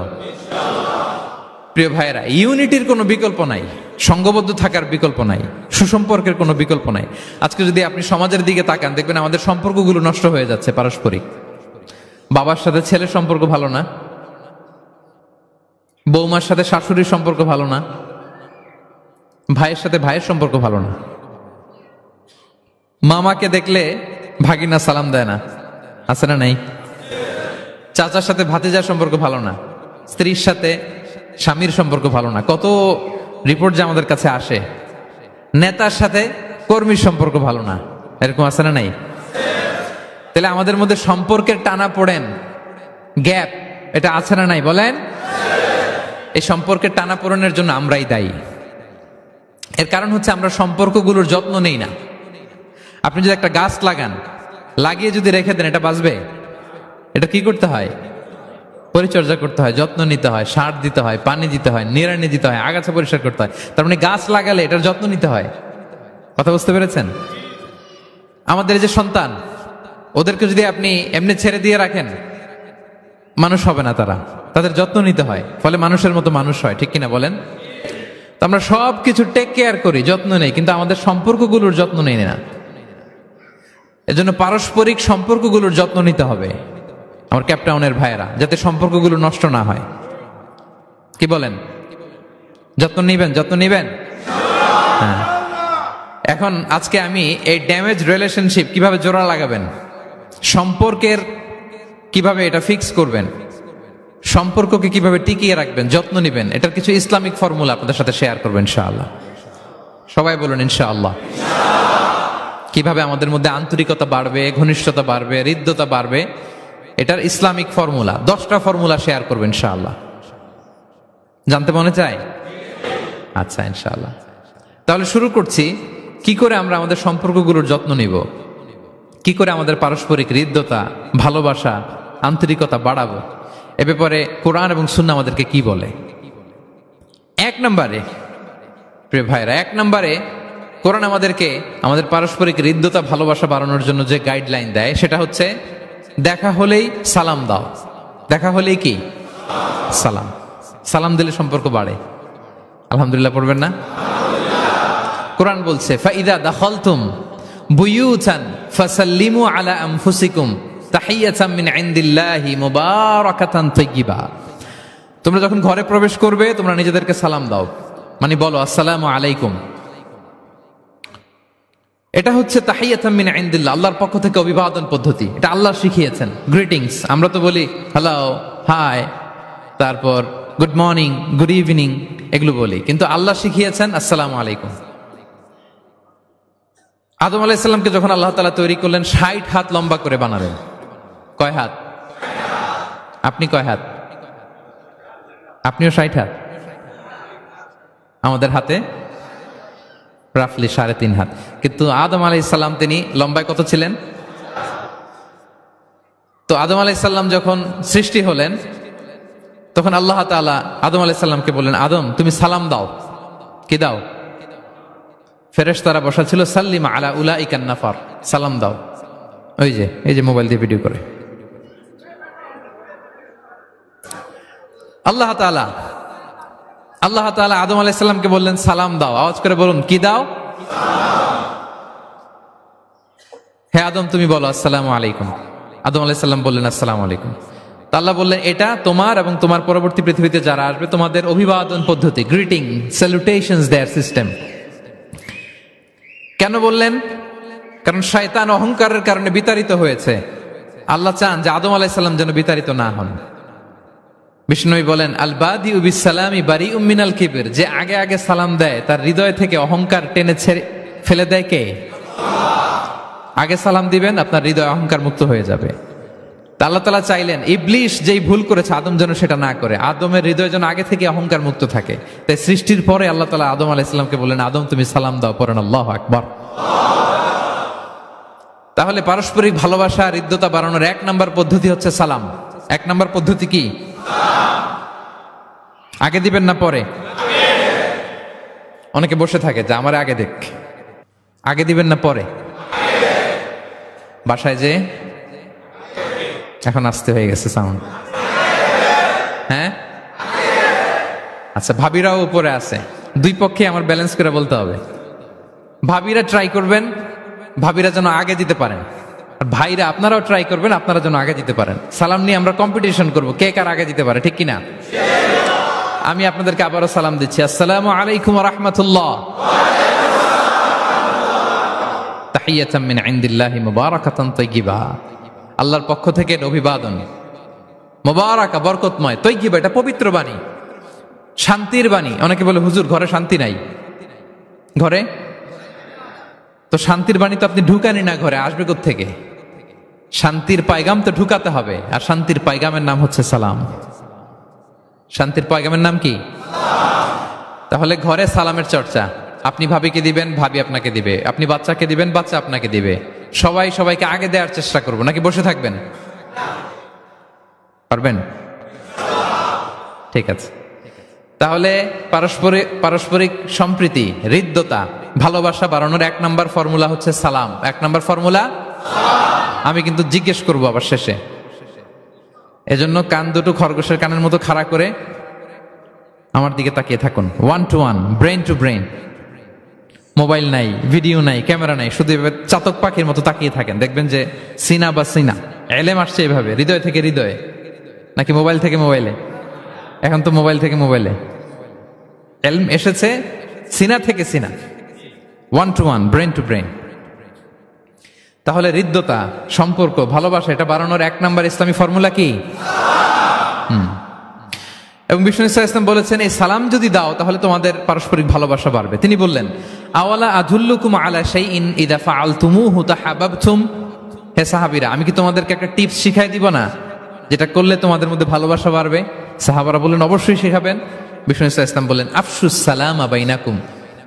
প্রিয় ভাইয়েরা, ইউনিটির কোনো বিকল্প নাই, সংঘবদ্ধ থাকার বিকল্প নাই, সুসম্পর্কের কোনো বিকল্প নাই। আজকে যদি আপনি সমাজের দিকে তাকান, দেখবেন আমাদের সম্পর্কগুলো নষ্ট হয়ে যাচ্ছে পারস্পরিক। বাবার সাথে ছেলের সম্পর্ক ভালো না, বৌমার সাথে শাশুড়ির সম্পর্ক ভালো না, ভাইয়ের সাথে ভাইয়ের সম্পর্ক ভালো না, মামাকে দেখলে ভাগিনা সালাম দেয় না, আছে না নাই? চাচার সাথে ভাতিজার সম্পর্ক ভালো না, স্ত্রীর সাথে স্বামীর সম্পর্ক ভালো না। কত রিপোর্ট যে আমাদের কাছে আসে। নেতার সাথে কর্মীর সম্পর্ক ভালো না, এরকম আছে না নাই? তাহলে আমাদের মধ্যে সম্পর্কের টানা পড়েন, গ্যাপ, এটা আছে না নাই বলেন? এই সম্পর্কের টানা পড়েনের জন্য আমরাই দায়ী। এর কারণ হচ্ছে আমরা সম্পর্কগুলোর যত্ন নেই না। আপনি যদি একটা গাছ লাগান, লাগিয়ে যদি রেখে দেন, এটা বাঁচবে? এটা কি করতে হয়? পরিচর্যা করতে হয়, যত্ন নিতে হয়, সার দিতে হয়, পানি দিতে হয়, নিড়ানি দিতে হয়, আগাছা পরিষ্কার করতে হয়। তার মানে গাছ লাগালে এটার যত্ন নিতে হয়। কথা বুঝতে পেরেছেন? আমাদের যে সন্তান, ওদেরকে যদি আপনি এমনি ছেড়ে দিয়ে রাখেন, মানুষ হবে না, তাদের যত্ন নিতে হয়, ফলে মানুষের মতো মানুষ হয়, ঠিক কিনা বলেন? তো আমরা সব কিছু টেক কেয়ার করি, যত্ন নেই, কিন্তু আমাদের সম্পর্কগুলোর যত্ন নেই না। এজন্য পারস্পরিক সম্পর্কগুলোর যত্ন নিতে হবে আমার ক্যাপটাউনের ভাইয়েরা, যাতে সম্পর্কগুলো নষ্ট না হয়। কি বলেন? যত্ন নিবেন। হ্যাঁ। এখন আজকে আমি এই ড্যামেজ রিলেশনশিপ কিভাবে জোড়া লাগাবেন, সম্পর্কের কিভাবে এটা ফিক্স করবেন, সম্পর্ককে কিভাবে টিকিয়ে রাখবেন, যত্ন নিবেন, এটার কিছু ইসলামিক ফর্মুলা আপনাদের সাথে শেয়ার করবেন ইনশাআল্লাহ। সবাই বলুন ইনশাআল্লাহ। কিভাবে আমাদের মধ্যে আন্তরিকতা বাড়বে, ঘনিষ্ঠতা বাড়বে, হৃদ্যতা বাড়বে, এটার ইসলামিক ফর্মুলা 10টা ফর্মুলা শেয়ার করবেন ইনশাআল্লাহ। জানতে মনে চায়? আচ্ছা, ইনশাআল্লাহ। তাহলে শুরু করছি, কি করে আমরা আমাদের সম্পর্কগুলোর যত্ন নিব, কি করে আমাদের পারস্পরিক হৃদ্যতা, ভালোবাসা, আন্তরিকতা বাড়াবো, এ ব্যাপারে কোরআন এবং সুন্নাহ আমাদেরকে কি বলে। এক নম্বরে প্রিয় ভাইরা, কোরআন আমাদেরকে আমাদের পারস্পরিক হৃদ্যতা, ভালোবাসা বাড়ানোর জন্য যে গাইডলাইন দেয় সেটা হচ্ছে দেখা হলেই সালাম দাও। দেখা হলেই কি? সালাম দিলে সম্পর্ক বাড়ে। আলহামদুলিল্লাহ পড়বেন না? কোরআন বলছে ফাইদা দাখালতুম বুয়ুতান ফাসাল্লিমু আলা আনফুসিকুম তাহিয়াতাম মিন ইনদিল্লাহি মুবারাকাতান তাইয়্যিবা। তোমরা যখন ঘরে প্রবেশ করবে তোমরা নিজেদেরকে সালাম দাও, মানে বলো আসসালামু আলাইকুম। এটা হচ্ছে তাহিয়াতাম মিন ইনদিল্লাহ, আল্লাহর পক্ষ থেকে অভিবাদন পদ্ধতি। এটা আল্লাহ শিখিয়েছেন। গ্রিটিংস আমরা তো বলি হ্যালো, হাই, তারপর গুড মর্নিং, গুড ইভিনিং, এগুলো বলি, কিন্তু আল্লাহ শিখিয়েছেন আসসালামু আলাইকুম। আদম আলাইহিস সালামকে যখন আল্লাহ তাআলা তৈরি করলেন 60 হাত লম্বা করে বানালেন। কয় হাত? আপনি কয় হাত? আপনিও 60 হাত। আমাদের হাতে রাফলি 3.5 হাত। কিন্তু আদম আলাইহিস সালাম তিনি লম্বায় কত ছিলেন? তো আদম আলাইহিস সালাম যখন সৃষ্টি হলেন তখন আল্লাহ তাআলা আদম আলাইহিস সালামকে বললেন, আদম তুমি সালাম দাও। কি দাও? ফেরেশতারা বসা ছিল, সাল্লিম আলা উলাইকান নাফার, সালাম দাও। এই যে মোবাইল দিয়ে ভিডিও করে। আল্লাহ তাআলা আদম আলাইহিস সালামকে বললেন সালাম দাও। আওয়াজ করে বলুন, কি দাও? হে আদম তুমি বলো আসসালামু আলাইকুম। আদম আলাইহিস সালাম বললেন আসসালামু আলাইকুম। তা আল্লাহ বললেন এটা তোমার এবং তোমার পরবর্তী পৃথিবীতে যারা আসবে তোমাদের অভিবাদন পদ্ধতি, গ্রিটিং, স্যালুটেশনস দেয়ার সিস্টেম। কেন বললেন? কারণ শয়তান অহংকারের কারণে বিতাড়িত হয়েছে। আল্লাহ চান যে আদম আলাইহিস সালাম যেন বিতাড়িত না হন। বিষ্ণু বলেন আল বাদিউ বিস সালামি বারিউম মিনাল কিবর, যে আগে আগে সালাম দেয় তার হৃদয় থেকে অহংকার টেনে ফেলে দেয় কে? আগে সালাম দিবেন, আপনার হৃদয় অহংকার মুক্ত হয়ে যাবে। তা আল্লাহ তাআলা চাইলেন ইবলিস যেই ভুল করেছে আদম যেন সেটা না করে, আদমের হৃদয় যেন আগে থেকে অহংকার মুক্ত থাকে। তাই সৃষ্টির পরে আল্লাহ তাআলা আদম আলাইহিস সালামকে বললেন, আদম তুমি সালাম দাও, পড়েন আল্লাহু আকবার। তাহলে পারস্পরিক ভালোবাসা, হৃদ্যতা বাড়ানোর 1 নম্বর পদ্ধতি হচ্ছে সালাম। 1 নম্বর পদ্ধতি কি? আগে দিবেন না পরে? অনেকে বসে থাকে যে আমার আগে দেখ। আগে দিবেন না পরে? বাসায় যে এখন আসতে হয়ে গেছে সাউন্ড। হ্যাঁ আচ্ছা, ভাবিরাও উপরে আছে। দুই পক্ষে আমার ব্যালেন্স করে বলতে হবে। ভাবিরা ট্রাই করবেন, ভাবিরা যেন আগে দিতে পারেন, আর ভাইরা আপনারাও ট্রাই করবেন, আপনারা যেন আগে দিতে পারেন। সালাম নিয়ে আমরা কম্পিটিশন করব, কে কার আগে দিতে পারে, ঠিক কিনা? আমি আপনাদেরকে আবারও সালাম দিচ্ছি, আসসালামু আলাইকুম ওয়া রাহমাতুল্লাহ। তাহিয়াতাম মিন ইনদিল্লাহি মুবারাকাতান তাইয়্যিবা, আল্লাহর পক্ষ থেকে অভিবাদন, মুবারাকা বরকতময়, তাইয়্যিবা এটা পবিত্র বাণী, শান্তির বাণী। অনেকে বলে হুজুর ঘরে শান্তি নাই। ঘরে তো শান্তির বাণী তো আপনি ঢুকানি না, ঘরে আসবে কোত্থেকে? শান্তির পায়গাম তো ঢুকাতে হবে, আর শান্তির পায়গামের নাম হচ্ছে সালাম। শান্তির পায়গামের নাম কি? তাহলে ঘরে সালামের চর্চা। আপনি ভাবিকে দিবেন, ভাবি আপনাকে দিবে। আপনি বাচ্চাকে দিবেন, বাচ্চা আপনাকে দিবে। সবাই সবাইকে আগে দেওয়ার চেষ্টা করবো, নাকি বসে থাকবেন? পারবেন? ঠিক আছে। তাহলে পারস্পরিক সম্প্রীতি, হৃদ্যতা, ভালোবাসা বাড়ানোর 1 নম্বর ফর্মুলা হচ্ছে সালাম। 1 নম্বর ফর্মুলা। আমি কিন্তু জিজ্ঞেস করবো আবার শেষে, এজন্য কান দুটো খরগোশের কানের মতো খাড়া করে আমার দিকে তাকিয়ে থাকুন, 1 to 1, brain to brain. Mobile নাই, ভিডিও নাই, ক্যামেরা নাই, শুধু এভাবে চাতক পাখির মতো তাকিয়ে থাকেন, দেখবেন যে সিনা বা সিনা এলেম আসছে এভাবে হৃদয় থেকে হৃদয়ে, নাকি মোবাইল থেকে মোবাইলে? এখন তো মোবাইল থেকে মোবাইলে। এলম এসেছে সিনা থেকে সিনা, 1 to 1, ব্রেন টু ব্রেন। তাহলে হৃদ্যতা, সম্পর্ক, ভালোবাসা এটা বাড়ানোর 1 নাম্বার ইসলামী ফর্মুলা কি? এবং বিষ্ণু ইসলাম বলেছেন এই সালাম যদি দাও তাহলে তোমাদের পারস্পরিক ভালোবাসা বাড়বে। তিনি বললেন, আওয়ালা আদুল্লুকুম আলা শাইইন ইযা ফাআলতুমুহু তাহাব্বাবতুম। হে সাহাবীরা, আমি কি তোমাদেরকে একটা টিপস শিখাই দিব না, যেটা করলে তোমাদের মধ্যে ভালোবাসা বাড়বে? সাহাবারা বললেন, অবশ্যই শিখাবেন। বিষ্ণু ইসলাম বললেন, আফশুস সালামা বাইনাকুম।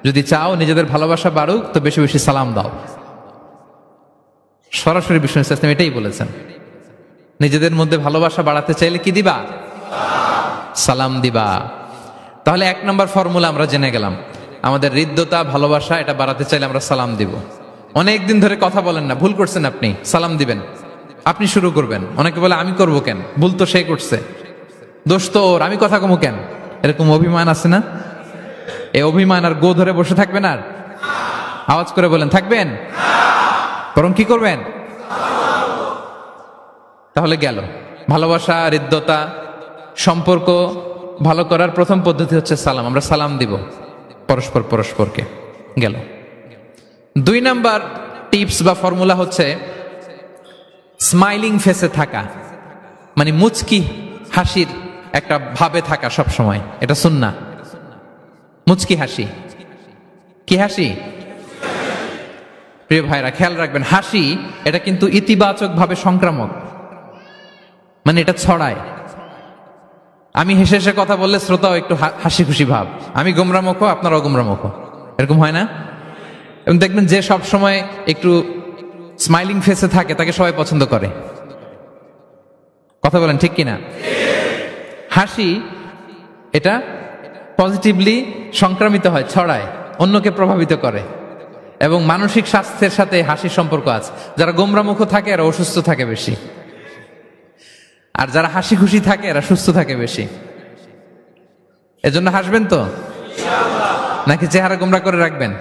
যদি চাও নিজেদের ভালোবাসা বাড়ুক তো বেশি বেশি সালাম দাও। সরাসরি বিষ্ণু ইসলাম এটাই বলেছেন, নিজেদের মধ্যে ভালোবাসা বাড়াতে চাইলে কি দিবা? সালাম দিবা। তাহলে 1 নম্বর ফর্মুলা আমরা জেনে গেলাম, আমাদের হৃদ্যতা, ভালোবাসা এটা বাড়াতে চাইলে আমরা সালাম দিব। অনেক দিন ধরে কথা বলেন না, ভুল করছেন আপনি, সালাম দিবেন, আপনি শুরু করবেন। অনেকে বলে আমি করব কেন, ভুল তো সে করছে, দোষ তো ওর, আমি কথা কমু কেন? এরকম অভিমান আছে না? এই অভিমান আর গো ধরে বসে থাকবেন? আর আওয়াজ করে বলেন, থাকবেন? বরং কি করবেন? তাহলে গেল ভালোবাসা, হৃদ্যতা, সম্পর্ক ভালো করার প্রথম পদ্ধতি হচ্ছে সালাম। আমরা সালাম দিব পরস্পরকে। গেল 2 নাম্বার টিপস বা ফর্মুলা হচ্ছে স্মাইলিং ফেসে থাকা, মানে মুচকি হাসির একটা ভাবে থাকা সব সময়। এটা সুন্নাহ। মুচকি হাসি। কি হাসি? প্রিয় ভাইরা খেয়াল রাখবেন, হাসি এটা কিন্তু ইতিবাচক ভাবে সংক্রামক, মানে এটা ছড়ায়। আমি হেসে হেসে কথা বললে শ্রোতাও একটু হাসি খুশি ভাব, আমি গোমরামুখ, আপনারাও গোমরামুখ, এরকম হয় না? এবং দেখবেন যে সব সময় একটু স্মাইলিং ফেসে থাকে তাকে সবাই পছন্দ করে। কথা বলেন ঠিক কিনা? হাসি এটা পজিটিভলি সংক্রামিত হয়, ছড়ায়, অন্যকে প্রভাবিত করে, এবং মানসিক স্বাস্থ্যের সাথে হাসির সম্পর্ক আছে। যারা গোমরামুখ থাকে এরা অসুস্থ থাকে বেশি, আর যারা হাসি খুশি থাকে এরা সুস্থ থাকে বেশি। এজন্য হাসবেন তো, নাকি চেহারা গোমরা করে রাখবেন?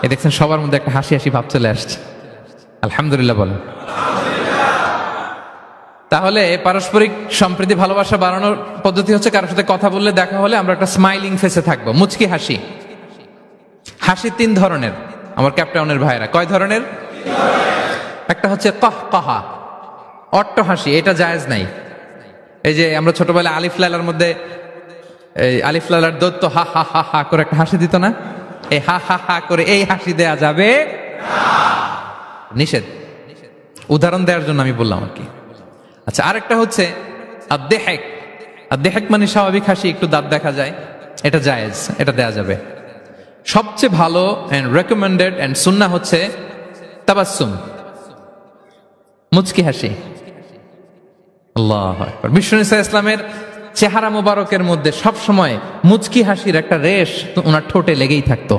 এই দেখছেন সবার মধ্যে একটা হাসি হাসি ভাব চলে আসছে, আলহামদুলিল্লাহ বলেন। তাহলে পারস্পরিক সম্প্রীতি, ভালোবাসা বাড়ানোর পদ্ধতি হচ্ছে কারোর সাথে কথা বললে, দেখা হলে আমরা একটা স্মাইলিং ফেসে থাকবো, মুচকি হাসি। হাসি 3 ধরনের আমার ক্যাপটাউনের ভাইরা। কয় ধরনের? একটা হচ্ছে কাহকাহা, অট্ট হাসি, এটা জায়েজ নাই। এই যে আমরা ছোটবেলায় আলিফ লালার মধ্যে, এই আলিফ লালার দত্ত হা হা হা হা করে একটা হাসি দিত না? এই হা হা হা করে এই হাসি দেয়া যাবে নিষেধ। উদাহরণ দেওয়ার জন্য আমি বললাম আর কি। আচ্ছা, আরেকটা হচ্ছে আদ-দেহেক। আদ-দেহেক মানে স্বাভাবিক হাসি, একটু দাঁত দেখা যায়, এটা জায়েজ, এটা দেয়া যাবে। সবচেয়ে ভালো এন্ড রেকমেন্ডেড এন্ড সুন্নাহ হচ্ছে তাবাসসুম, মুচকি হাসি। আল্লাহু আকবার। বিষ্ণু ইসলামের চেহারা মোবারকের মধ্যে সব সময় মুচকি হাসির একটা রেশ ওনার ঠোঁটে লেগেই থাকতো।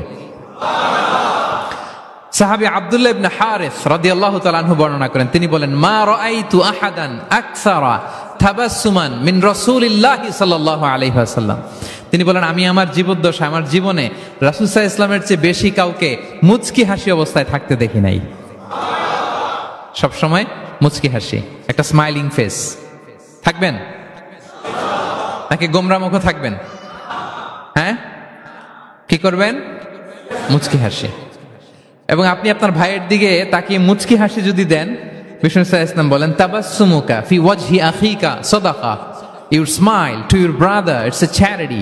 সাহাবী আব্দুল্লাহ ইবনে হারিস রাদিয়াল্লাহু তাআলা আনহু বর্ণনা করেন, তিনি বলেন, মা রাআইতু আহাদান আকসারা তাবাসসুমান মিন রাসূলিল্লাহি সাল্লাল্লাহু আলাইহি ওয়াসাল্লাম। তিনি বলেন, আমি আমার জীবদ্দশায়, আমার জীবনে রাসূল সাল্লাল্লাহু আলাইহি ওয়াসাল্লামের চেয়ে বেশি কাউকে মুচকি হাসি অবস্থায় থাকতে দেখি নাই। সব সময় মুচকি হাসি, একটা স্মাইলিং ফেস থাকবেন, নাকি গোমরা মুখ থাকবেন? হ্যাঁ, কি করবেন? মুচকি হাসি। এবং আপনি আপনার ভাইয়ের দিকে তাকিয়ে মুচকি হাসি যদি দেন, বিষ্ণু সাল্লাল্লাহু আলাইহি ওয়াসাল্লাম বলেন, তাবাসসুমুকা ফি ওয়াজহি আখিকা সাদাকা, your smile to your brother it's a charity.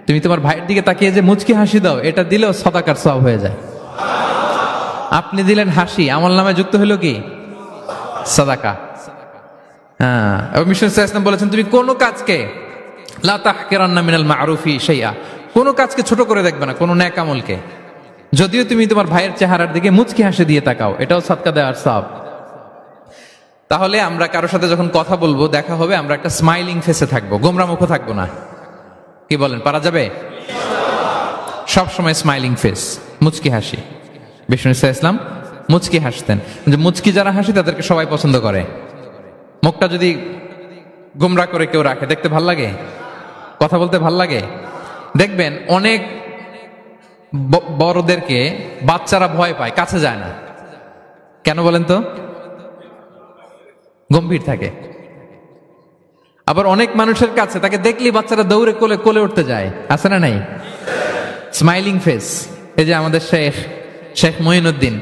তুমি তোমার ভাইয়ের দিকে তাকিয়ে যে মুচকি হাসি দাও, এটা দিলেও সাদাকার সওয়াব হয়ে যায়। আপনি দিলেন হাসি, আমল নামে যুক্ত হলো কি? সাদাকা। হ্যাঁ। এবং বিষ্ণু সাল্লাল্লাহু আলাইহি ওয়াসাল্লাম বলেছেন, তুমি কোনো কাজকে লা তাহকিরান্না মিনাল মা'রুফি শাইআ, কোনো কাজকে ছোট করে দেখবে না, কোনো নেক আমলকে। যদিও তুমি তোমার ভাইয়ের চেহারার দিকে মুচকি হাসি দিয়ে তাকাও, এটাও সাদকা দেওয়ার সওয়াব। তাহলে আমরা কারোর সাথে যখন কথা বলবো, দেখা হবে, আমরা একটা স্মাইলিং ফেসে থাকবো, গোমরা মুখ থাকবো না। কি বলেন, পারা যাবে? সব সময় স্মাইলিং ফেস, মুচকি হাসি। বিষ্ণু ইসলাম মুচকি হাসতেন। মুচকি যারা হাসি তাদেরকে সবাই পছন্দ করে। মুখটা যদি গোমরা করে কেউ রাখে, দেখতে ভাল লাগে, কথা বলতে ভাল লাগে। দেখবেন অনেক বড়দেরকে বাচ্চারা ভয় পায়, কাছে যায় না। কেন বলেন তো? গম্ভীর থাকে। আবার অনেক মানুষের কাছে তাকে দেখলি বাচ্চারা দৌড়ে কোলে কোলে উঠতে যায়, আছে না নাই? Smiling face. এই যে আমাদের শেখ মঈনুদ্দিন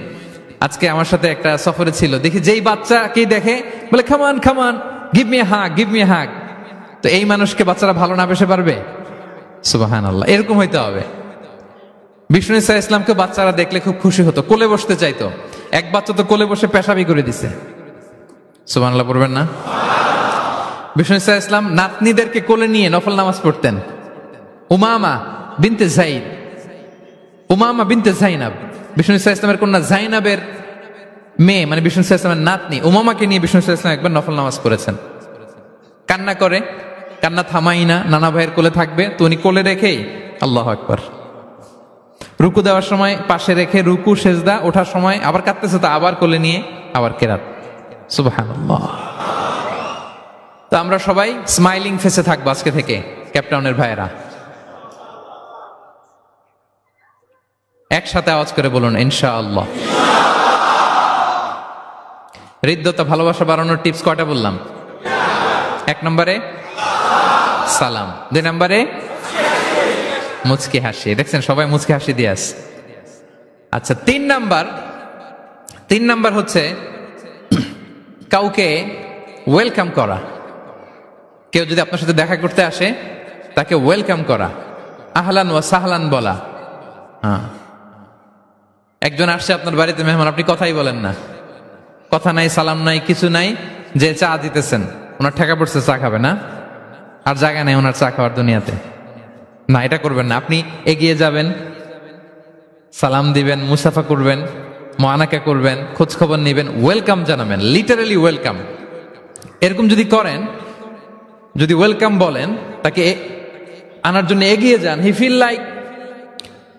আজকে আমার সাথে একটা সফরে ছিল, দেখি যেই বাচ্চাকে দেখে বলে খামান খামান, give me hug, give me hug. তো এই মানুষকে বাচ্চারা ভালো না বেসে পারবে? সুবহানাল্লাহ, এরকম হইতে হবে। বিষ্ণু ইসা ইসলামকে বাচ্চারা দেখলে খুব খুশি হতো, কোলে বসতে চাইতো। এক বাচ্চা তো কোলে বসে পেশাবি করে দিছে। সুবহানাল্লাহ পড়বেন না? বিষ্ণু ইসা ইসলাম নাতনিদেরকে কোলে নিয়ে নফল নামাজ পড়তেন। উমামা বিনতে যায়েদ, উমামা বিনতে যায়নাব, বিষ্ণু ইসা ইসলামের কন্যা যায়নাবের মেয়ে, মানে বিষ্ণু ইসা ইসলামের নাতনি উমামাকে নিয়ে বিষ্ণু ইসা ইসলাম একবার নফল নামাজ করেছেন। কান্না করে, কান্না থামাই না, নানা ভাইয়ের কোলে থাকবে, তো উনি কোলে রেখেই আল্লাহু আকবার। রুকু দেওয়ার সময় পাশে রেখে রুকু সেজদা, ওঠার সময় আবার কাঁদতেছে তো আবার কোলে নিয়ে আবার কেরাত। সুবহানাল্লাহ। তো আমরা সবাই স্মাইলিং ফেসে থাকবো আজকে থেকে, ক্যাপটাউনের ভাইয়েরা। একসাথে আওয়াজ করে বলুন ইনশাআল্লাহ। হৃদ্যতা ভালোবাসা বাড়ানোর টিপস কয়টা বললাম? 1 নম্বরে সালাম, 2 নম্বরে মুচকি হাসি। দেখছেন সবাই মুচকি হাসি দিয়ে আস। আচ্ছা, 3 নাম্বার হচ্ছে কাউকে ওয়েলকাম করা। কেউ যদি আপনার সাথে দেখা করতে আসে তাকে ওয়েলকাম করা, আহলান ওয়া সাহলান বলা। হ্যাঁ, একজন আসছে আপনার বাড়িতে মেহমান, আপনি কথাই বলেন না, কথা নাই, সালাম নাই, কিছু নাই, যে চা দিতেছেন, ওনার ঠেকা পড়ছে চা খাবে না, আর জায়গা নেই ওনার চা খাওয়ার দুনিয়াতে। না, এটা করবেন না। আপনি এগিয়ে যাবেন, সালাম দিবেন, মুসাফা করবেন, মুআনাকা করবেন, খোঁজ খবর নেবেন, ওয়েলকাম জানাবেন, লিটারালি ওয়েলকাম। এরকম যদি করেন, যদি ওয়েলকাম বলেন, তাকে আনার জন্য এগিয়ে যান, হি ফিল লাইক,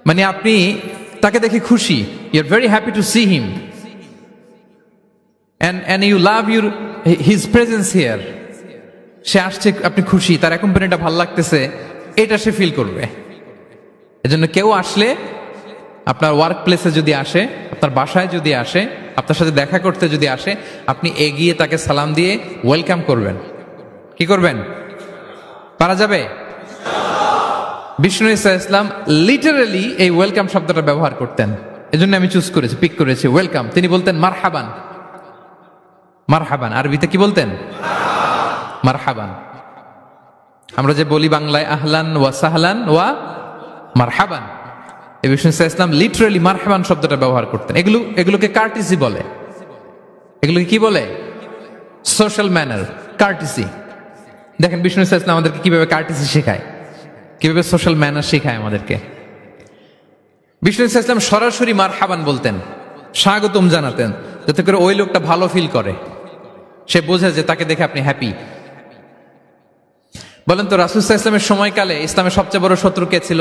মানে আপনি তাকে দেখে খুশি, you are very happy to see him and you love his presence here. সে আসছে, আপনি খুশি, তার কোম্পানিটা ভালো লাগতেছে, এটা সে ফিল করবে। এজন্য কেউ আসলে, আপনার ওয়ার্ক প্লেসে যদি আসে, আপনার বাসায় যদি আসে, আপনার সাথে দেখা করতে যদি আসে, আপনি এগিয়ে তাকে সালাম দিয়ে ওয়েলকাম করবেন। কি করবেন? পারা যাবে? বিষ্ণু ইসা ইসলাম লিটারালি এই ওয়েলকাম শব্দটা ব্যবহার করতেন, এজন্য আমি চুজ করেছি, পিক করেছি ওয়েলকাম। তিনি বলতেন মারহাবান। মারহাবান আরবিতে কি বলতেন? মারহাবান। আমরা যে বলি বাংলায় আহলান ওয়া সাহলান ওয়া মারহাবান, এই বিষ্ণু ইসা ইসলাম লিটারালি মারহাবান শব্দটা ব্যবহার করতেন। এগুলোকে কার্টিসি বলে। এগুলোকে কি বলে? Social manner, কার্টিসি। দেখেন বিষ্ণু ইসা ইসলাম আমাদেরকে কিভাবে কার্টিসি শেখায়, কিভাবে সোশ্যাল ম্যানার শেখায় আমাদেরকে। বিষ্ণু ইসা ইসলাম সরাসরি মারহাবান বলতেন, স্বাগতম জানাতেন, যাতে করে ওই লোকটা ভালো ফিল করে, সে বোঝে যে তাকে দেখে আপনি হ্যাপি। বলেন তো, রাসূল সাল্লাল্লাহু আলাইহি ওয়াসাল্লামের সময়কালে ইসলামের সবচেয়ে বড় শত্রু কে ছিল?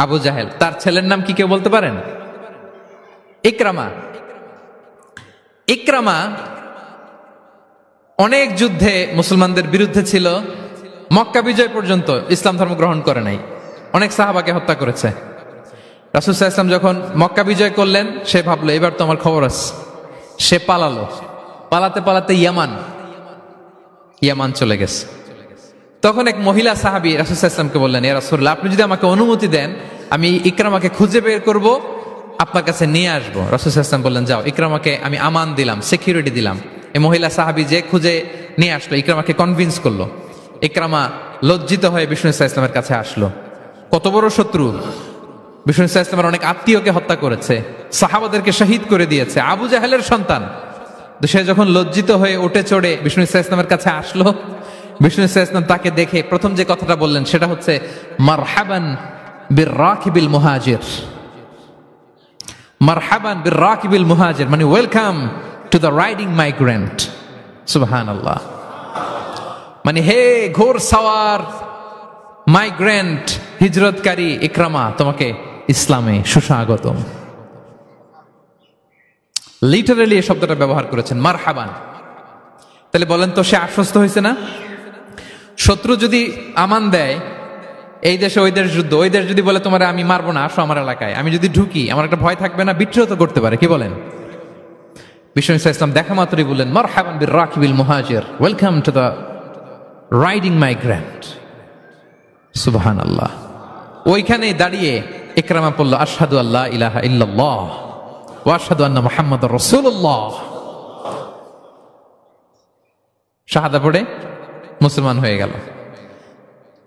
আবু জাহেল। তার ছেলের নাম কি কেউ বলতে পারেন? ইকরামা। ইকরামা অনেক যুদ্ধে মুসলমানদের বিরুদ্ধে ছিল, মক্কা বিজয় পর্যন্ত ইসলাম ধর্ম গ্রহণ করে নাই, অনেক সাহাবাকে হত্যা করেছে। রাসূল সাল্লাল্লাহু আলাইহি ওয়াসাল্লাম যখন মক্কা বিজয় করলেন, সে ভাবলো এবার তো আমার খবর আছে। সে পালালো, পালাতে পালাতে ইয়ামান চলে গেছে। তখন এক মহিলা সাহাবী রাসূল সাল্লাল্লাহু আলাইহি ওয়াসাল্লামকে বললেন, ইয়া রাসূলুল্লাহ, আপনি যদি আমাকে অনুমতি দেন, আমি ইকরামাকে খুঁজে বের করব, আপনার কাছে নিয়ে আসবো। রাসূল সাল্লাল্লাহু আলাইহি ওয়াসাল্লাম বললেন, যাও, ইকরামাকে আমি আমান দিলাম, সিকিউরিটি দিলাম। এই মহিলা সাহাবী যে খুঁজে নিয়ে আসলো, ইকরামাকে কনভিন্স করলো। ইকরামা লজ্জিত হয়ে বিষ্ণু সাল্লাল্লাহু আলাইহি ওয়াসাল্লামের কাছে আসলো। কত বড় শত্রু! বিষ্ণু সাল্লাল্লাহু আলাইহি ওয়াসাল্লামের অনেক আত্মীয়কে হত্যা করেছে, সাহাবাদেরকে শহীদ করে দিয়েছে, আবু জাহেলের সন্তান। তো সে যখন লজ্জিত হয়ে উঠে চড়ে বিষ্ণু সাল্লাল্লাহু আলাইহি ওয়াসাল্লামের কাছে আসলো, বিষ্ণু সাল্লাল্লাহু আলাইহি ওয়াসাল্লাম তাকে দেখে প্রথম যে কথাটা বললেন সেটা হচ্ছে মারহাবান বির-রাকিবিল মুহাজির। মারহাবান বির-রাকিবিল মুহাজির মানে welcome to the riding migrant. সুবহানাল্লাহ। মানে হে ঘোর সাওয়ার মাইগ্রেন্ট, হিজরতকারী ইকরামা, তোমাকে ইসলামে সুস্বাগতম। লিটারালি এই শব্দটা ব্যবহার করেছেন, মারহাবান। তাহলে বলেন তো সে আশ্বস্ত হয়েছে না? শত্রু যদি আমান দেয়, এই দেশে ওই দেশ যুদ্ধ, ওই দেশ যদি বলে তোমার আমি মারবো না, আসো আমার এলাকায়, আমি যদি ঢুকি আমার একটা ভয় থাকবে না? বিদ্রোহ তো করতে পারে, কি বলেন? বিষ্ণু ইসলাম দেখা মাত্রই বললেন মারহাবান বির রাকিবিল মুহাজির, welcome to the riding migrant. সুবহানাল্লাহ। ওইখানে দাঁড়িয়ে ইকরামা পড়ল আশহাদু আল্লা ইলাহা ইল্লাল্লাহ ওয়া আশহাদু আন্না মুহাম্মাদুর রাসূলুল্লাহ। শাহাদা পড়ে মুসলমান হয়ে গেল।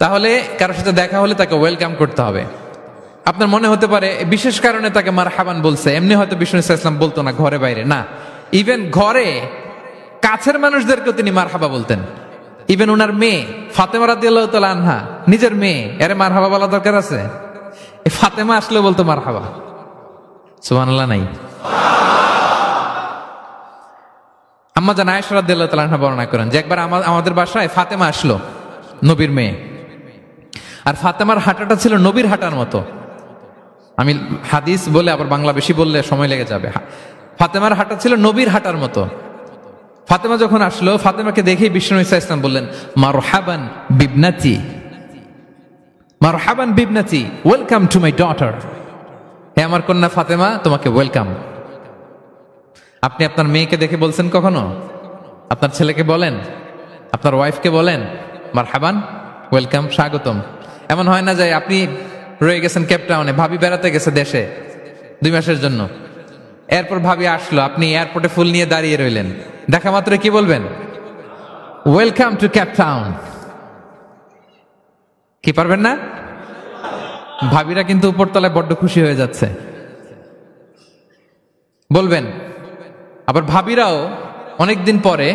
তাহলে কারোর সাথে দেখা হলে তাকে ওয়েলকাম করতে হবে। আপনার মনে হতে পারে বিশেষ কারণে তাকে মারহাবান বলছে, এমনি হয়তো বিষ্ণু ইসলাম বলতো না ঘরে বাইরে, না, ইভেন ঘরে কাছের মানুষদেরকেও তিনি মারহাবা বলতেন। ইভেন ওনার মেয়ে ফাতেমা রাদিয়াল্লাহু তাআলা আনহা, নিজের মেয়ে, এর মারহাবা বলা দরকার আছে? এই ফাতেমা আসলে বলতো মারহাবা। সুবহানাল্লাহ নাই? আম্মা জান আয়েশা রাদিয়াল্লাহু তাআলা আনহা বর্ণনা করেন যে একবার আমাদের বাসায় ফাতেমা আসলো, নবীর মেয়ে, আর ফাতেমার হাঁটাটা ছিল নবীর হাঁটার মতো। আমি হাদিস বলে আবার বাংলা বেশি বললে সময় লেগে যাবে। ফাতেমার হাঁটা ছিল নবীর হাঁটার মতো। ফাতেমা যখন আসলো, ফাতেমাকে দেখেই বিষ্ণু ইসলাম বললেন মারহাবান বিবনাতি, মারহাবান বিবনাতি, ওয়েলকাম টু মাই ডটার। হে আমার কন্যা ফাতেমা, তোমাকে ওয়েলকাম। আপনি আপনার মেয়েকে দেখে বলছেন কখনো? আপনার ছেলেকে বলেন, আপনার ওয়াইফকে বলেন মারহাবান, ওয়েলকাম, স্বাগতম? এমন হয় না যে আপনি রয়ে গেছেন কেপটাউনে, ভাবি বেড়াতে গেছে দেশে 2 মাসের জন্য, এরপর ভাবি আসলো, আপনি এয়ারপোর্টে ফুল নিয়ে দাঁড়িয়ে রইলেন, দেখা মাত্র কি বলবেন? Welcome to Cape Town. কি পারবেন না? ভাবিরা কিন্তু উপরতলায় বড্ড খুশি হয়ে যাচ্ছে, বলবেন। আবার ভাবিরাও অনেকদিন পরে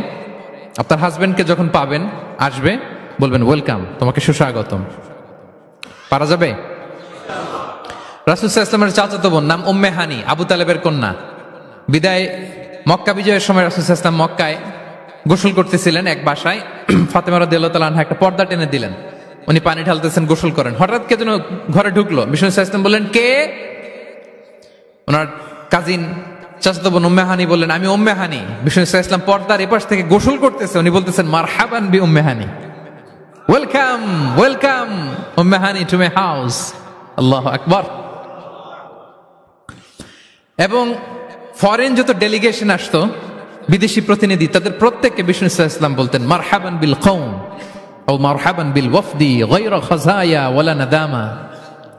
আপনার হাজবেন্ডকে যখন পাবেন, আসবে, বলবেন ওয়েলকাম, তোমাকে সুস্বাগতম। পারা যাবে? রাসূল সাল্লাল্লাহু আলাইহি ওয়াসাল্লামের চাচাতো বোন নাম উম্মে হানি, আবু তালেবের কন্যা। বিদায় মক্কা বিজয়ের সময় রাসূল সাল্লাল্লাহু আলাইহি ওয়াসাল্লাম মক্কায় গোসল করতেছিলেন এক বাসায়। ফাতেমা রাদিয়াল্লাহু তাআলা আনহা একটা পর্দা টেনে দিলেন, উনি পানি ঢালতেছেন, গোসল করেন। হঠাৎ কে যেন ঘরে ঢুকলো। বিষ্ণু সাল্লাল্লাহু আলাইহি ওয়াসাল্লাম বললেন কে? ওনার কাজিন চাচাতো বোন উম্মে হানি বললেন আমি উম্মে হানি। বিষ্ণু সাল্লাল্লাহু আলাইহি ওয়াসাল্লাম পর্দার এপাশ থেকে গোসল করতেছে, উনি বলতেছেন মারহাবান বি উম্মে হানি, welcome, welcome Umme Hani to my house. আল্লাহু আকবার। এবং ফরেন যত ডেলিগেশন আসতো, বিদেশি প্রতিনিধি, তাদের প্রত্যেককে বিষ্ণু সাল্লাল্লাহু আলাইহি ওয়াসাল্লাম বলতেন মারহাবান বিল কওম ও মারহাবান বিল ওয়াফদি গায়রা খাজায়া ওয়ালা নাদামা।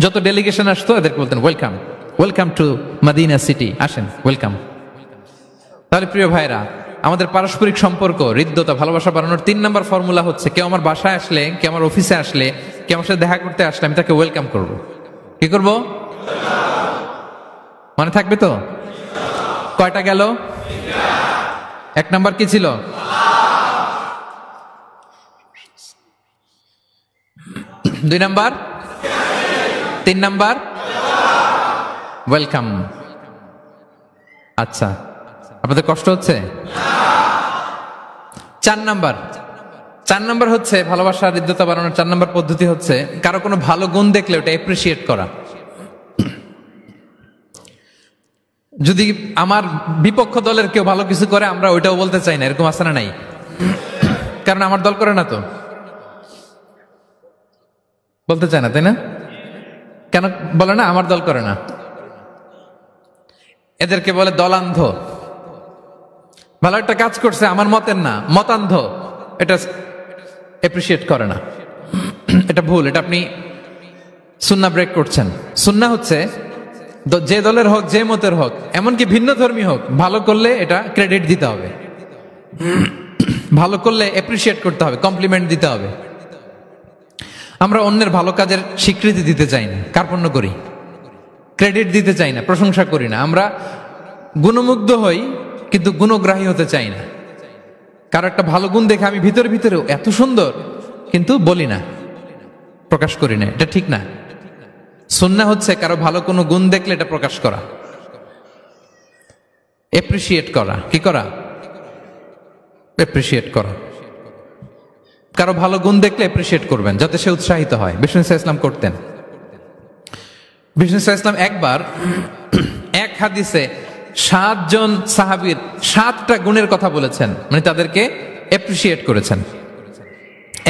যত ডেলিগেশন আসতো এদেরকে বলতেন welcome, welcome to Medina city, আসেন, ওয়েলকাম। তাহলে প্রিয় ভাইরা, আমাদের পারস্পরিক সম্পর্ক, হৃদ্যতা, ভালোবাসা বাড়ানোর 3 নম্বর ফর্মুলা হচ্ছে কেউ আমার বাসায় আসলে, কেউ আমার অফিসে আসলে, কেউ আমার সাথে দেখা করতে আসলে আমি তাকে ওয়েলকাম করব। কি করব? মনে থাকবে তো? কয়টা গেল? 1 নাম্বার কি ছিল? 2 নাম্বার, 3 নাম্বার ওয়েলকাম। আচ্ছা, আপনাদের কষ্ট হচ্ছে? 4 নাম্বার হচ্ছে ভালোবাসা, হৃদ্যতা বাড়ানোর 4 নাম্বার পদ্ধতি হচ্ছে কারো কোনো ভালো গুণ দেখলে ওটা অ্যাপ্রিসিয়েট করা। যদি আমার বিপক্ষ দলের কেউ ভালো কিছু করে, আমরা ওইটাও বলতে চাই না, এরকম আছে না নাই? কারণ আমার দল করে না তো, বলতে চায় না, তাই না? কেন বলে না? আমার দল করে না। এদেরকে বলে দলান্ধ। ভালো একটা কাজ করছে, আমার মতের না, মতান্ধ, এটা অ্যাপ্রিসিয়েট করে না। এটা ভুল, এটা আপনি সুন্নাহ ব্রেক করছেন। সুন্নাহ হচ্ছে যে দলের হোক, যে মতের হোক, এমনকি ভিন্ন ধর্মী হোক, ভালো করলে এটা ক্রেডিট দিতে হবে, ভালো করলে অ্যাপ্রিসিয়েট করতে হবে, কমপ্লিমেন্ট দিতে হবে। আমরা অন্যের ভালো কাজের স্বীকৃতি দিতে চাই না, কার্পণ্য করি, ক্রেডিট দিতে চাই না, প্রশংসা করি না। আমরা গুণমুগ্ধ হই কিন্তু গুণগ্রাহী হতে চাই না। কারো একটা ভালো গুণ দেখে আমি ভিতরেও এত সুন্দর, কিন্তু বলি না, প্রকাশ করি না, এটা ঠিক না। সুন্নাহ হচ্ছে কারো ভালো কোনো গুণ দেখলে এটা প্রকাশ করা, এপ্রিসিয়েট করা। কি করা? এপ্রিসিয়েট করা। কারো ভালো গুণ দেখলে এপ্রিসিয়েট করবেন, যাতে সে উৎসাহিত হয়। বিষ্ণু ইসলাম করতেন। বিষ্ণু ইসলাম একবার এক হাদিসে 7 জন সাহাবীর 7টা গুণের কথা বলেছেন, মানে তাদেরকে অ্যাপ্রিসিয়েট করেছেন।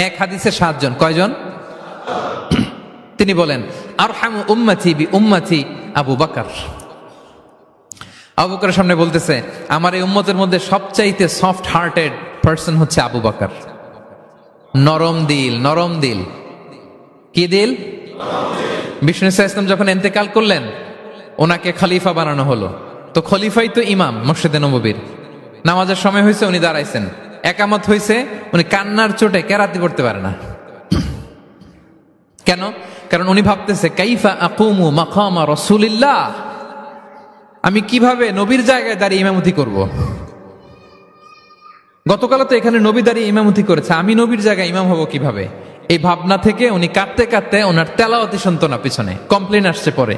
এক হাদিসে 7 জন, কয়জন? তিনি বলেন আরহামু উম্মতি বি উম্মতি আবু বকর। আবু বকরের সামনে বলতেছে আমার এই উম্মতের মধ্যে সবচাইতে সফট হার্টেড পারসন হচ্ছে আবু বকর। নরম দিল, নরম দিল। কি দিল? বিষ্ণু ইসলাম যখন ইন্তেকাল করলেন ওনাকে খলিফা বানানো হলো। তো খলিফাই তো ইমাম মসজিদে নববীর। নামাজের সময় হয়েছে, উনি দাঁড়াইছেন, একামত হয়েছে, উনি কান্নার চোটে কেরাতি পড়তে পারে না। কেন? কারণ উনি ভাবতেছে কাইফা আকুমু মাকামা রাসূলিল্লাহ, আমি কিভাবে নবীর জায়গায় দাঁড়িয়ে ইমামতি করব। গতকাল তো এখানে নবী দাঁড়িয়ে ইমামতি করেছে, আমি নবীর জায়গায় ইমাম হব কিভাবে? এই ভাবনা থেকে উনি কাঁদতে কাঁদতে ওনার তেলাওয়াতি শুনতো না, পিছনে কমপ্লেন আসছে পরে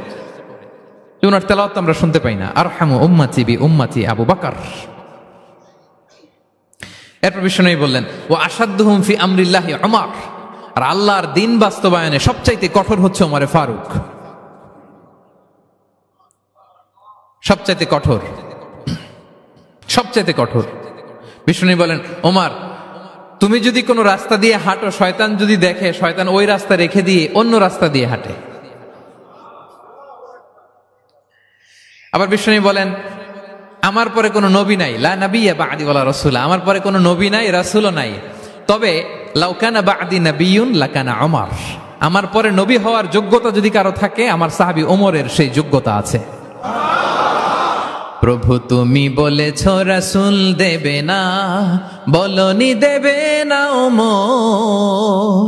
ওনার তেলাওয়াত আমরা শুনতে পাই না। আরহামু উম্মতি বি উম্মতি আবু বকর। এরপর বিষ্ণু বললেন ও আসাদ্দুহুম ফি আমরিল্লাহি উমর, আর আল্লাহর দিন বাস্তবায়নে সবচাইতে কঠোর হচ্ছে ওমরে ফারুক। সবচাইতে কঠোর, সবচাইতে কঠোর। বিষ্ণু বলেন ওমর, তুমি যদি কোনো রাস্তা দিয়ে হাঁটো, শয়তান যদি দেখে, শয়তান ওই রাস্তা রেখে দিয়ে অন্য রাস্তা দিয়ে হাঁটে। আবার বিষ্ণু বলেন আমার পরে কোনো নবী নাই, লা নাবিয়্যা বা'দি ওয়ালা রাসূল, আমার পরে কোনো নবী নাই, রাসূলও নাই, তবে লাউ কানা বা'দি নাবিয়্যুন লাকানা ওমর, আমার পরে নবী হওয়ার যোগ্যতা যদি কারো থাকে আমার সাহাবী ওমরের সেই যোগ্যতা আছে। প্রভু তুমি বলেছ রাসূল দেবে না, বলনি দেবে না ওমর,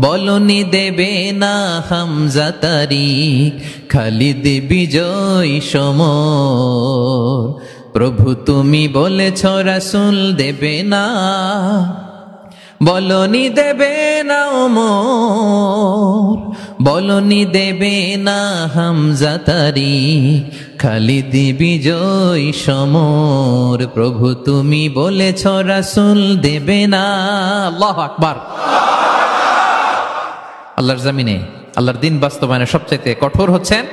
বলনি দেবে না হামজা তারিক, খালিদ বিজয় সমর। প্রভু তুমি বলেছ রাসূল দেবে না, বলনি দেবে না ওমর, বলনি দেবে না হামজা তারিক, খালিদ বিজয় সমর। প্রভু তুমি বলেছ রাসূল দেবে না। আল্লাহু আকবার। আল্লাহর জমিনে আল্লাহর দিন বাস্তবায়নে সবচাইতে কঠোর হচ্ছেন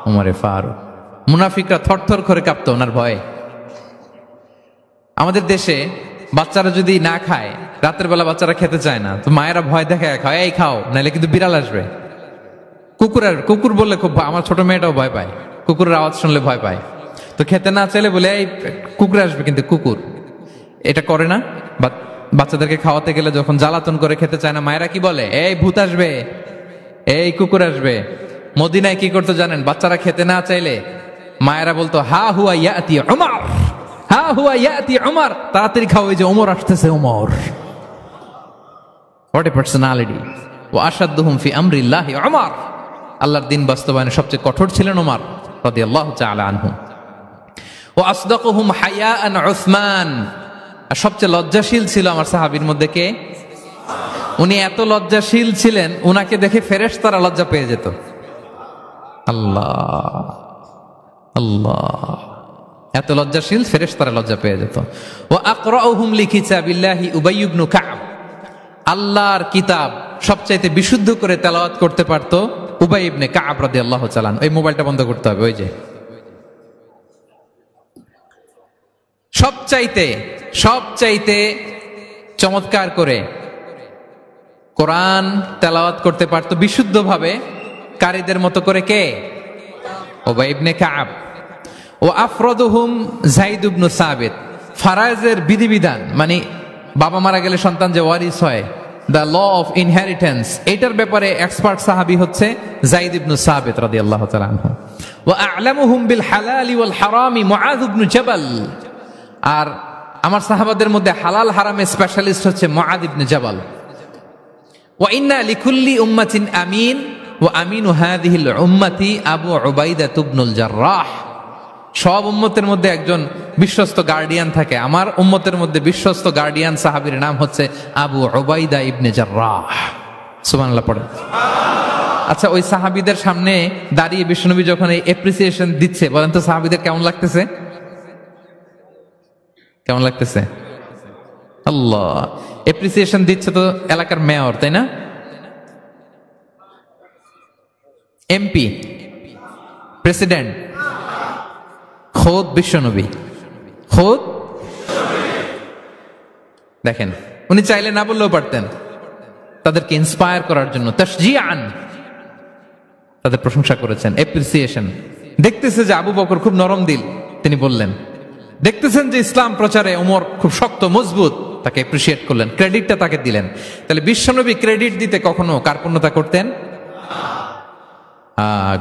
ওমরে ফারুক। মুনাফিকরা থরথর করে কাঁপতো ওনার ভয়ে। আমাদের দেশে বাচ্চারা যদি না খায়, রাতের বেলা বাচ্চারা খেতে চায় না, তো মায়েরা ভয় দেখায় খায়, এই খাও নাহলে কিন্তু বিড়াল আসবে। কুকুর বললে খুব, আমার ছোট মেয়েটাও ভয় পায়, কুকুরের আওয়াজ শুনলে ভয় পায়। তো খেতে না চাইলে বলে এই কুকুর আসবে, কিন্তু কুকুর এটা করে না। বাচ্চাদেরকে খাওয়াতে গেলে যখন জ্বালাতন করে খেতে চায় না, মায়েরা কি বলে, এই ভূত আসবে, এই কুকুর আসবে। মদিনায় কি করতো জানেন? বাচ্চারা খেতে না চাইলে মায়েরা বলতো হা হুয়া ইয়াতি উমর, হা হুয়া ইয়াতি উমর, তাড়াতাড়ি খাও, এই যে ওমর আসতেছে, ওমর। What a personality. ওয়া আশাদ্দুহুম ফি আমরিল্লাহি উমর, আল্লাহর দিন বাস্তবায়নে সবচেয়ে কঠোর ছিলেন ওমর রাদিয়াল্লাহু তাআলা আনহু। ওয়া আসদাকুহুম হায়াআন উসমান, আর সবচেয়ে লজ্জাশীল ছিল আমার সাহাবীর মধ্যে কে? উনি এত লজ্জাশীল ছিলেন, উনাকে দেখে ফেরেশতারা লজ্জা পেয়ে যেত। আল্লাহ আল্লাহ, এত লজ্জাশীল, ফেরেশতারা লজ্জা পেয়ে যেত। ওয়া আকরাউহুম লিকিতাবিল্লাহি উবাই ইবনে কাব, আল্লাহর কিতাব সবচাইতে বিশুদ্ধ করে তেলাওয়াত করতে পারতো উবাই ইবনে কাব রাদিয়াল্লাহু তাআলা। এই মোবাইলটা বন্ধ করতে হবে। ওই যে সবচাইতে চমৎকার করে কোরআন তেলাওয়াত করতে পারতো বিশুদ্ধভাবে, কারীদের মতো করে কে? উবাই ইবনে কাব। ও আফরাদুহুম যায়েদ ইবনে সাবিত, ফারায়েজের বিধিবিধান, মানে বাবা মারা গেলে সন্তান যে ওয়ারিস হয়, দ্য ল অফ ইনহেরিটেন্স, এটার ব্যাপারে এক্সপার্ট সাহাবী হচ্ছে যায়েদ ইবনে সাবিত রাদিয়াল্লাহু তাআলা আনহু। ওয়া আ'লামুহুম বিল হালালি ওয়াল হারামি মুআয ইবনে জাবাল, আর আমার সাহাবাদের মধ্যে হালাল হারামে স্পেশালিস্ট হচ্ছে মুআয ইবনে জাবাল। ওয়া ইন্না লিকুল্লি উম্মাতিন আমিন ওয়া আমিনু হাযিহিল উম্মতি আবু উবাইদা ইবনুল জাররাহ, সব উম্মতের মধ্যে একজন বিশ্বস্ত গার্ডিয়ান থাকে, আমার উম্মতের মধ্যে বিশ্বস্ত গার্ডিয়ান সাহাবীর নাম হচ্ছে আবু উবাইদা ইবনে জাররাহ। সুবহানাল্লাহ পড়ে। আচ্ছা, ওই সাহাবীদের সামনে দাঁড়িয়ে বিশ্বনবী যখন এই অ্যাপ্রিসিয়েশন দিচ্ছে, বলেন তো সাহাবীদের কেমন লাগতেছে? কেমন লাগতেছে? আল্লাহ, অ্যাপ্রিসিয়েশন দিচ্ছে তো এলাকার মেয়র, তাই না? এমপি, প্রেসিডেন্ট, খোদ বিশ্বনবী, খোদ। দেখেন, উনি চাইলে না বললেও পারতেন, তাদেরকে ইন্সপায়ার করার জন্য তাশজিআন তাদের প্রশংসা করেছেন, অ্যাপ্রিসিয়েশন। দেখতেছে যে আবু বকর খুব নরম দিল, তিনি বললেন। দেখতেছেন যে ইসলাম প্রচারে ওমর খুব শক্ত মজবুত, তাকে অ্যাপ্রিসিয়েট করলেন, ক্রেডিটটা তাকে দিলেন। তাহলে বিশ্বনবী ক্রেডিট দিতে কখনো কার্পণ্যতা করতেন?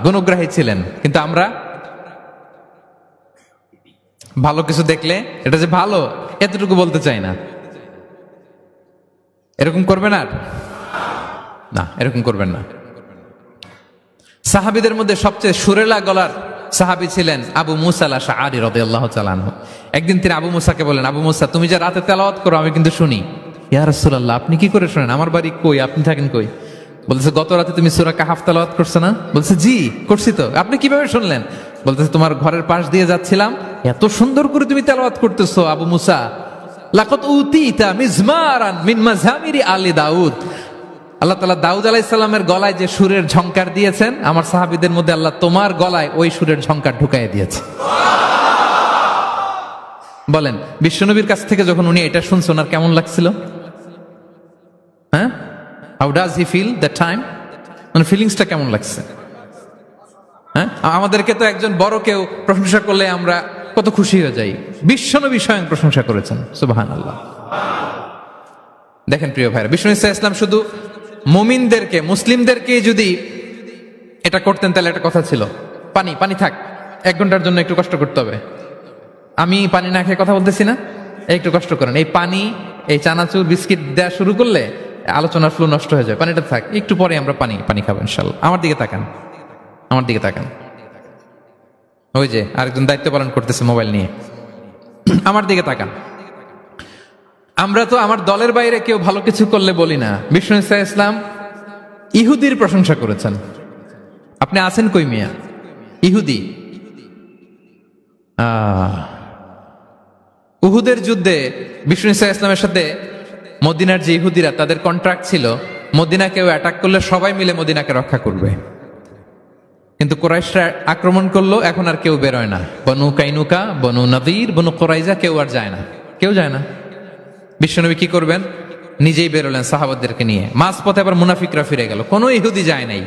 গুণগ্রাহী ছিলেন। কিন্তু আমরা ভালো কিছু দেখলে এটা যে ভালো এতটুকু বলতে চাই না। এরকম করবেন আর না, এরকম করবেন না। সাহাবীদের মধ্যে সবচেয়ে সুরেলা গলার সাহাবী ছিলেন আবু মুসা আল-আশআরী রাদিয়াল্লাহু তাআলা আনহু। একদিন তিনি আবু মুসাকে বলেন, আবু মুসা, তুমি যে রাতে তেলাওয়াত করো আমি কিন্তু শুনি। ইয়া রাসূলুল্লাহ, আপনি কি করে শুনেন? আমার বাড়ি কই, আপনি থাকেন কই? বলতেছে, গত রাতে তুমি সূরা কাহাফ তেলাওয়াত করছো না? বলছে, জি করছি তো। আপনি কিভাবে শুনলেন? বলতেছে, তোমার ঘরের পাশ দিয়ে যাচ্ছিলাম, এত সুন্দর করে তুমি তেলাওয়াত করতেছো আবু মুসা। লাকাদ উতিতা মিজমারান মিন মাযামিরি আলি দাউদ। আল্লাহ তাআলা দাউদ আলাইহিস সালামের গলায় যে সুরের ঝংকার দিয়েছেন, আমার সাহাবীদের মধ্যে আল্লাহ তোমার গলায় ওই সুরের ঝংকার ঢুকাইয়ে দিয়েছে। বলেন, বিশ্বনবীর কাছ থেকে যখন উনি এটা শুনছেন ওনার কেমন লাগছিল? হ্যাঁ, how does he feel that time? মানে ফিলিংসটা কেমন লাগছে? হ্যাঁ, আমাদেরকে তো একজন বড় কেউ প্রশংসা করলে আমরা কত খুশি হয়ে যাই। বিশ্বনবী স্বয়ং প্রশংসা করেছেন, সুবহানাল্লাহ। দেখেন প্রিয় ভাইরা, বিশ্বনবী সাল্লাল্লাহু আলাইহি ওয়াসাল্লাম শুধু মুমিনদেরকে, মুসলিমদেরকে যদি এটা করতেন তাহলে একটা কথা ছিল, পানি পানি থাক, 1 ঘন্টার জন্য একটু কষ্ট করতে হবে। আমি পানি না খেয়ে কথা বলতেছি না, একটু কষ্ট করেন। এই পানি, এই চানাচুর, বিস্কিট দেওয়া শুরু করলে আলোচনার ফ্লো নষ্ট হয়ে যায়। পানিটা থাক, একটু পরে আমরা পানি খাবো ইনশাল্লাহ। আমার দিকে তাকান, আমার দিকে তাকান। ওই যে আরেকজন দায়িত্ব পালন করতেছে মোবাইল নিয়ে, আমার দিকে তাকান। আমরা তো আমার দলের বাইরে কেউ ভালো কিছু করলে বলি না। বিষ্ণু ইসলাম ইহুদির প্রশংসা করেছেন। আপনি আছেন কই মিয়া? ইহুদি। উহুদের যুদ্ধে বিষ্ণু ইসলামের সাথে মদিনার যে ইহুদিরা, তাদের কন্ট্রাক্ট ছিল মদিনা কেউ অ্যাটাক করলে সবাই মিলে মদিনাকে রক্ষা করবে। কিন্তু কুরাইশরা আক্রমণ করলো, এখন আর কেউ বেরোয় না। বনু কাইনুকা, বনু নদীর, বনু কুরাইজা কেউ আর যায় না, কেউ যায় না। বিশ্বনবী কি করবেন? নিজেই বেরোলেন সাহাবাদেরকে নিয়ে। মাঝ পথে আবার মুনাফিকরা ফিরে গেল, কোনো ইহুদি যায় নাই,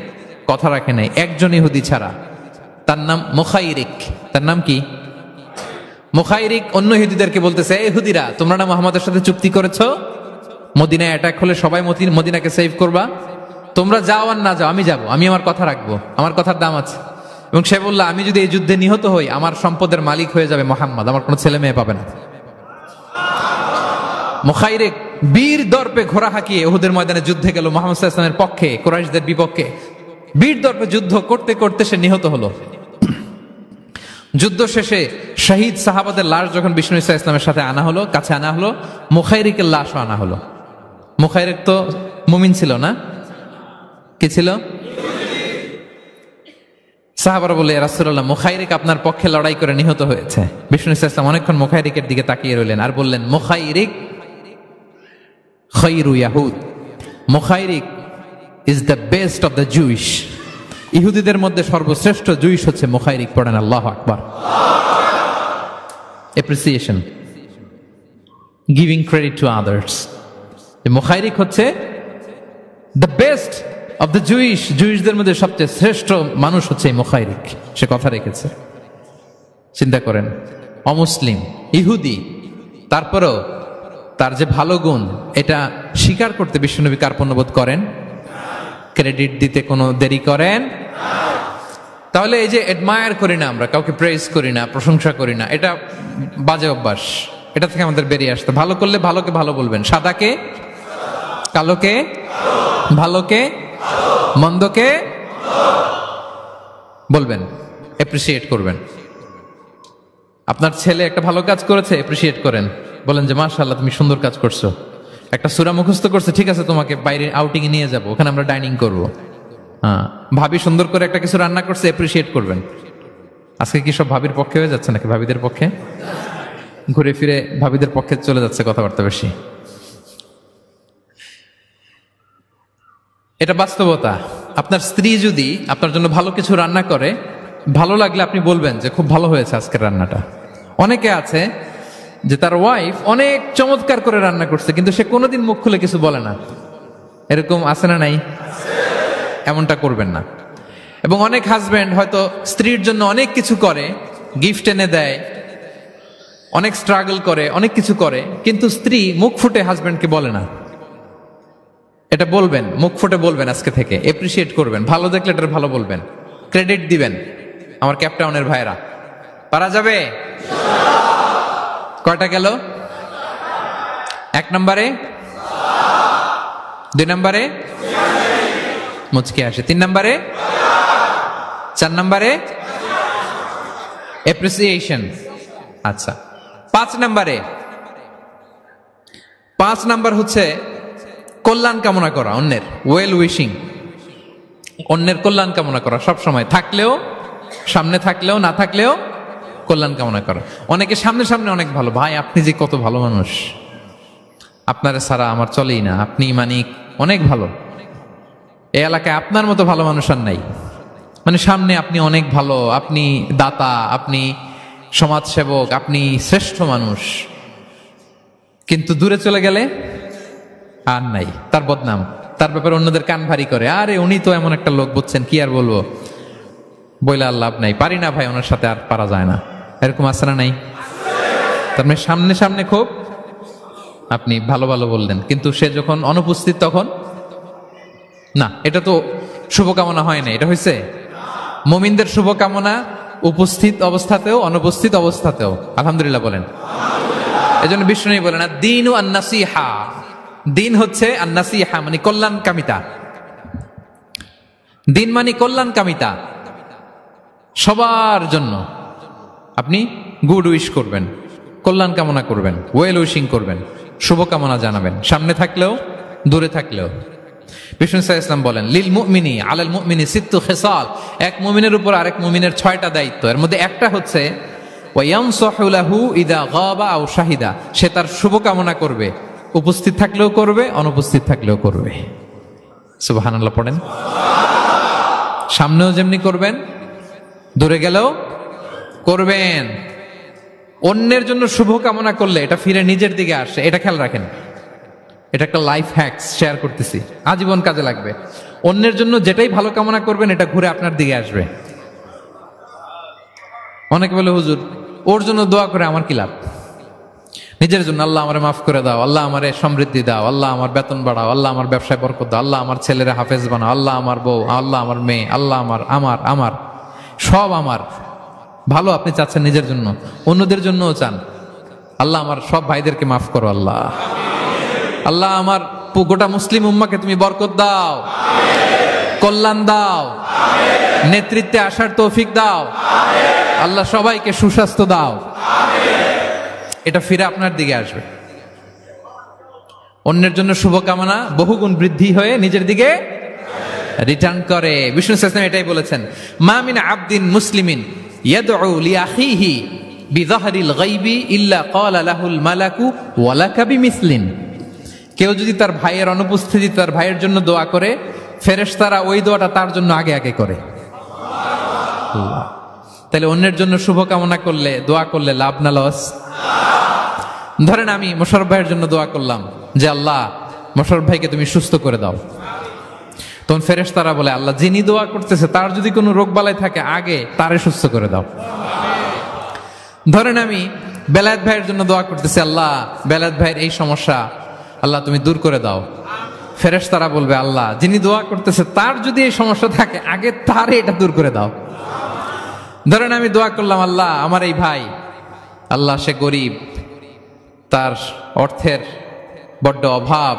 কথা রাখে নাই, একজন ইহুদি ছাড়া। তার নাম মুখাইরিক। তার নাম কি? মুখাইরিক। অন্য ইহুদিদেরকে বলতেছে, এই ইহুদিরা, তোমরা না মুহাম্মাদের সাথে চুক্তি করেছো মদিনায় অ্যাটাক হলে সবাই মদিনাকে সেভ করবা, তোমরা যাও আর না যাও, আমি যাব, আমি আমার কথা রাখবো, আমার কথার দাম আছে। এবং সে বলল, আমি যদি এই যুদ্ধে নিহত হই আমার সম্পদের মালিক হয়ে যাবে মুহাম্মদ, আমার কোনো ছেলে মেয়ে পাবে না। মুখাইরিক বীর দর্পে ঘোড়া হাঁকিয়ে উহুদের ময়দানে যুদ্ধে গেল মুহাম্মদ সাল্লাল্লাহু আলাইহি ওয়াসাল্লামের পক্ষে, কুরাইশদের বিপক্ষে। বীর দর্পে যুদ্ধ করতে করতে সে নিহত হলো। যুদ্ধ শেষে শহীদ সাহাবাদের লাশ যখন বিষ্ণু সাল্লাল্লাহু আলাইহি ওয়াসাল্লামের সাথে আনা হলো, কাছে আনা হলো, মুখাইরিকের লাশও আনা হলো। মুখাইরিক তো মুমিন ছিল না, কি ছিল? সাহাবারা বলে, ইয়া রাসূলুল্লাহ, মুখাইরিক আপনার পক্ষে লড়াই করে নিহত হয়েছে। বিষ্ণু সাল্লাল্লাহু আলাইহি ওয়াসাল্লাম অনেকক্ষণ মুখাইরিকের দিকে তাকিয়ে রইলেন আর বললেন, মুখাইরিক খায়রু ইয়াহুদ, Mukhairiq is the best of the Jewish. ইহুদিদের মধ্যে সর্বশ্রেষ্ঠ জুইশ হচ্ছে মুখাইরিক। পড়েন আল্লাহু আকবার। Appreciation, giving credit to others. Mukhairiq হচ্ছে the best of the Jewish, জুইশদের মধ্যে সবচেয়ে শ্রেষ্ঠ মানুষ হচ্ছে মুখাইরিক। সে কথা রেখেছে। চিন্তা করেন, অমুসলিম, ইহুদি, তারপরেও তার যে ভালো গুণ এটা স্বীকার করতে বিশ্বনবী কার্পণ্যবোধ করেন? ক্রেডিট দিতে কোনো দেরি করেন? তাহলে এই যে অ্যাডমায়ার করি না আমরা, কাউকে প্রেজ করি না, প্রশংসা করি না, এটা বাজে অভ্যাস। এটা থেকে আমাদের বেরিয়ে আসতে, ভালো করলে ভালোকে ভালো বলবেন, সাদাকে কালোকে, ভালোকে মন্দকে বলবেন, অ্যাপ্রিসিয়েট করবেন। আপনার ছেলে একটা ভালো কাজ করেছে, অ্যাপ্রিসিয়েট করেন, বলেন যে মাশাআল্লাহ তুমি সুন্দর কাজ করছো। একটা সূরা মুখস্থ করছে, ঠিক আছে তোমাকে বাইরে আউটিং এ নিয়ে যাবো, ওখানে আমরা ডাইনিং করবো। হ্যাঁ, ভাবি সুন্দর করে একটা কিছু রান্না করছে, অ্যাপ্রিসিয়েট করবেন। আজকে কি সব ভাবির পক্ষে হয়ে যাচ্ছে নাকি ভাবিদের পক্ষে? ঘুরে ফিরে ভাবিদের পক্ষে চলে যাচ্ছে কথাবার্তা বেশি। এটা বাস্তবতা। আপনার স্ত্রী যদি আপনার জন্য ভালো কিছু রান্না করে, ভালো লাগলে আপনি বলবেন যে খুব ভালো হয়েছে আজকের রান্নাটা। অনেকে আছে যে তার ওয়াইফ অনেক চমৎকার করে রান্না করছে, কিন্তু সে কোনোদিন মুখ খুলে কিছু বলে না। এরকম আছে না নাই? এমনটা করবেন না। এবং অনেক হাজবেন্ড হয়তো স্ত্রীর জন্য অনেক কিছু করে, গিফট এনে দেয়, অনেক স্ট্রাগল করে, অনেক কিছু করে, কিন্তু স্ত্রী মুখ ফুটে হাজবেন্ডকে বলে না। এটা বলবেন, মুখ ফুটে বলবেন আজকে থেকে, এপ্রিসিয়েট করবেন, ভালো দেখলে এটা ভালো বলবেন, ক্রেডিট দিবেন। আমার ক্যাপটাউনের ভাইরা, পারা যাবে? কয়টা গেল? 1 নম্বরে, 2 নম্বরে মুচকে আসে, 3 নম্বরে, 4 নম্বরে এপ্রিসিয়েশন। আচ্ছা, 5 নাম্বার হচ্ছে কল্যাণ কামনা করা, অন্যের ওয়েল উইশিং, অন্যের কল্যাণ কামনা করা সব সময়, থাকলেও, সামনে থাকলেও, না থাকলেও কল্যাণ কামনা করা। অনেকে সামনে সামনে অনেক ভালো, ভাই আপনি যে কত ভালো মানুষ, আপনারা ছাড়া আমার চলেই না, আপনি মানে অনেক ভালো, এই এলাকায় আপনার মতো ভালো মানুষ আর নাই। মানে সামনে আপনি অনেক ভালো, আপনি দাতা, আপনি সমাজসেবক, আপনি শ্রেষ্ঠ মানুষ, কিন্তু দূরে চলে গেলে আর নাই, তার বদনাম, তার ব্যাপারে অন্যদের কান ভারী করে, আরে উনি তো এমন একটা লোক, বুঝছেন, কি আর বলবো, বইলে আর লাভ নাই, পারি না ভাই ওনার সাথে, আর পারা যায় না। এরকম আছে না নাই? তার মানে সামনে সামনে খুব আপনি ভালো ভালো বললেন, কিন্তু সে যখন অনুপস্থিত তখন না। এটা তো শুভকামনা হয় না, এটা হয়েছে মুমিনদের শুভকামনা উপস্থিত অবস্থাতেও, অনুপস্থিত অবস্থাতেও। আলহামদুলিল্লাহ বলেন। এজন্য বিষ্ণু বলেন দ্বীন ও আন-নাসিহা, দিন হচ্ছে আন-নাসিহা মানে কল্যাণ কামিতা, দিন মানে কল্যাণ কামিতা, সবার জন্য আপনি গুড উইশ করবেন, কল্যাণ কামনা করবেন, ওয়েল উইশিং করবেন, শুভকামনা জানাবেন, সামনে থাকলেও দূরে থাকলেও। বিষ্ণু সাল্লাল্লাহু আলাইহি ওয়াসাল্লাম বলেন লিল মুমিনি আলাল মুমিনি সিত্তু খিসাল, এক মুমিনের উপর আরেক মুমিনের 6টা দায়িত্ব, এর মধ্যে একটা হচ্ছে ওয়া ইয়ানসাহু লাহু ইযা গাবা আও শাহিদা, সে তার শুভকামনা করবে, উপস্থিত থাকলেও করবে, অনুপস্থিত থাকলেও করবে। সুবহানাল্লাহ পড়েন। সামনেও যেমনি করবেন, দূরে গেলেও করবেন। অন্যের জন্য শুভকামনা করলে এটা ফিরে নিজের দিকে আসে, এটা খেয়াল রাখেন। এটা একটা লাইফ হ্যাকস শেয়ার করতেছি, আজীবন কাজে লাগবে। অন্যের জন্য যেটাই ভালো কামনা করবেন এটা ঘুরে আপনার দিকে আসবে। অনেকে বলে হুজুর ওর জন্য দোয়া করে আমার কি লাভ? নিজের জন্য আল্লাহ আমারে মাফ করে দাও, আল্লাহ আমারে সমৃদ্ধি দাও, আল্লাহ আমার বেতন বাড়াও, আল্লাহ আমার ব্যবসায় বরকত দাও, আল্লাহ আমার ছেলেরা হাফেজ বানাও, আল্লাহ আমার বউ, আল্লাহ আমার মেয়ে, আল্লাহ আমার আমার আমার সব আমার ভালো আপনি চাচ্ছেন নিজের জন্য, অন্যদের জন্যও চান। আল্লাহ আমার সব ভাইদেরকে মাফ করো, আল্লাহ আল্লাহ আমার গোটা মুসলিম উম্মাকে তুমি বরকত দাও, কল্যাণ দাও, নেতৃত্বে আসার তৌফিক দাও, আল্লাহ সবাইকে সুস্বাস্থ্য দাও। এটা ফিরে আপনার দিকে আসবে। অন্যের জন্য শুভকামনা বহুগুণ বৃদ্ধি হয়ে নিজের দিকে রিটার্ন করে। বিষ্ণু সাল্লাল্লাহু আলাইহি ওয়াসাল্লাম এটাই বলেছেন, মা মিন আবদিন মুসলিমিন ইয়াদউ লিআখিহি বিযাহরিল গায়বি ইল্লা ক্বালা লাহুল মালাকু ওয়া লাকা বিমিসলিন। কেউ যদি তার ভাইয়ের অনুপস্থিতি তার ভাইয়ের জন্য দোয়া করে, ফেরেশতারা ওই দোয়াটা তার জন্য আগে আগে করে। তাহলে অন্যের জন্য শুভকামনা করলে, দোয়া করলে লাভ না লস? ধরেন আমি মোশাররফ ভাইয়ের জন্য দোয়া করলাম যে আল্লাহ মোশাররফ ভাইকে তুমি সুস্থ করে দাও, তখন ফেরেশতারা বলে আল্লাহ যিনি দোয়া করতেছে তার যদি কোনো রোগ বালাই থাকে আগে তারে সুস্থ করে দাও। ধরেন আমি বেলায়েত ভাইয়ের জন্য দোয়া করতেছি, আল্লাহ বেলায়েত ভাইয়ের এই সমস্যা আল্লাহ তুমি দূর করে দাও, ফেরেশতারা বলবে আল্লাহ যিনি দোয়া করতেছে তার যদি এই সমস্যা থাকে আগে তারে এটা দূর করে দাও। ধরেন আমি দোয়া করলাম আল্লাহ আমার এই ভাই, আল্লাহ সে গরিব, তার অর্থের বড্ড অভাব,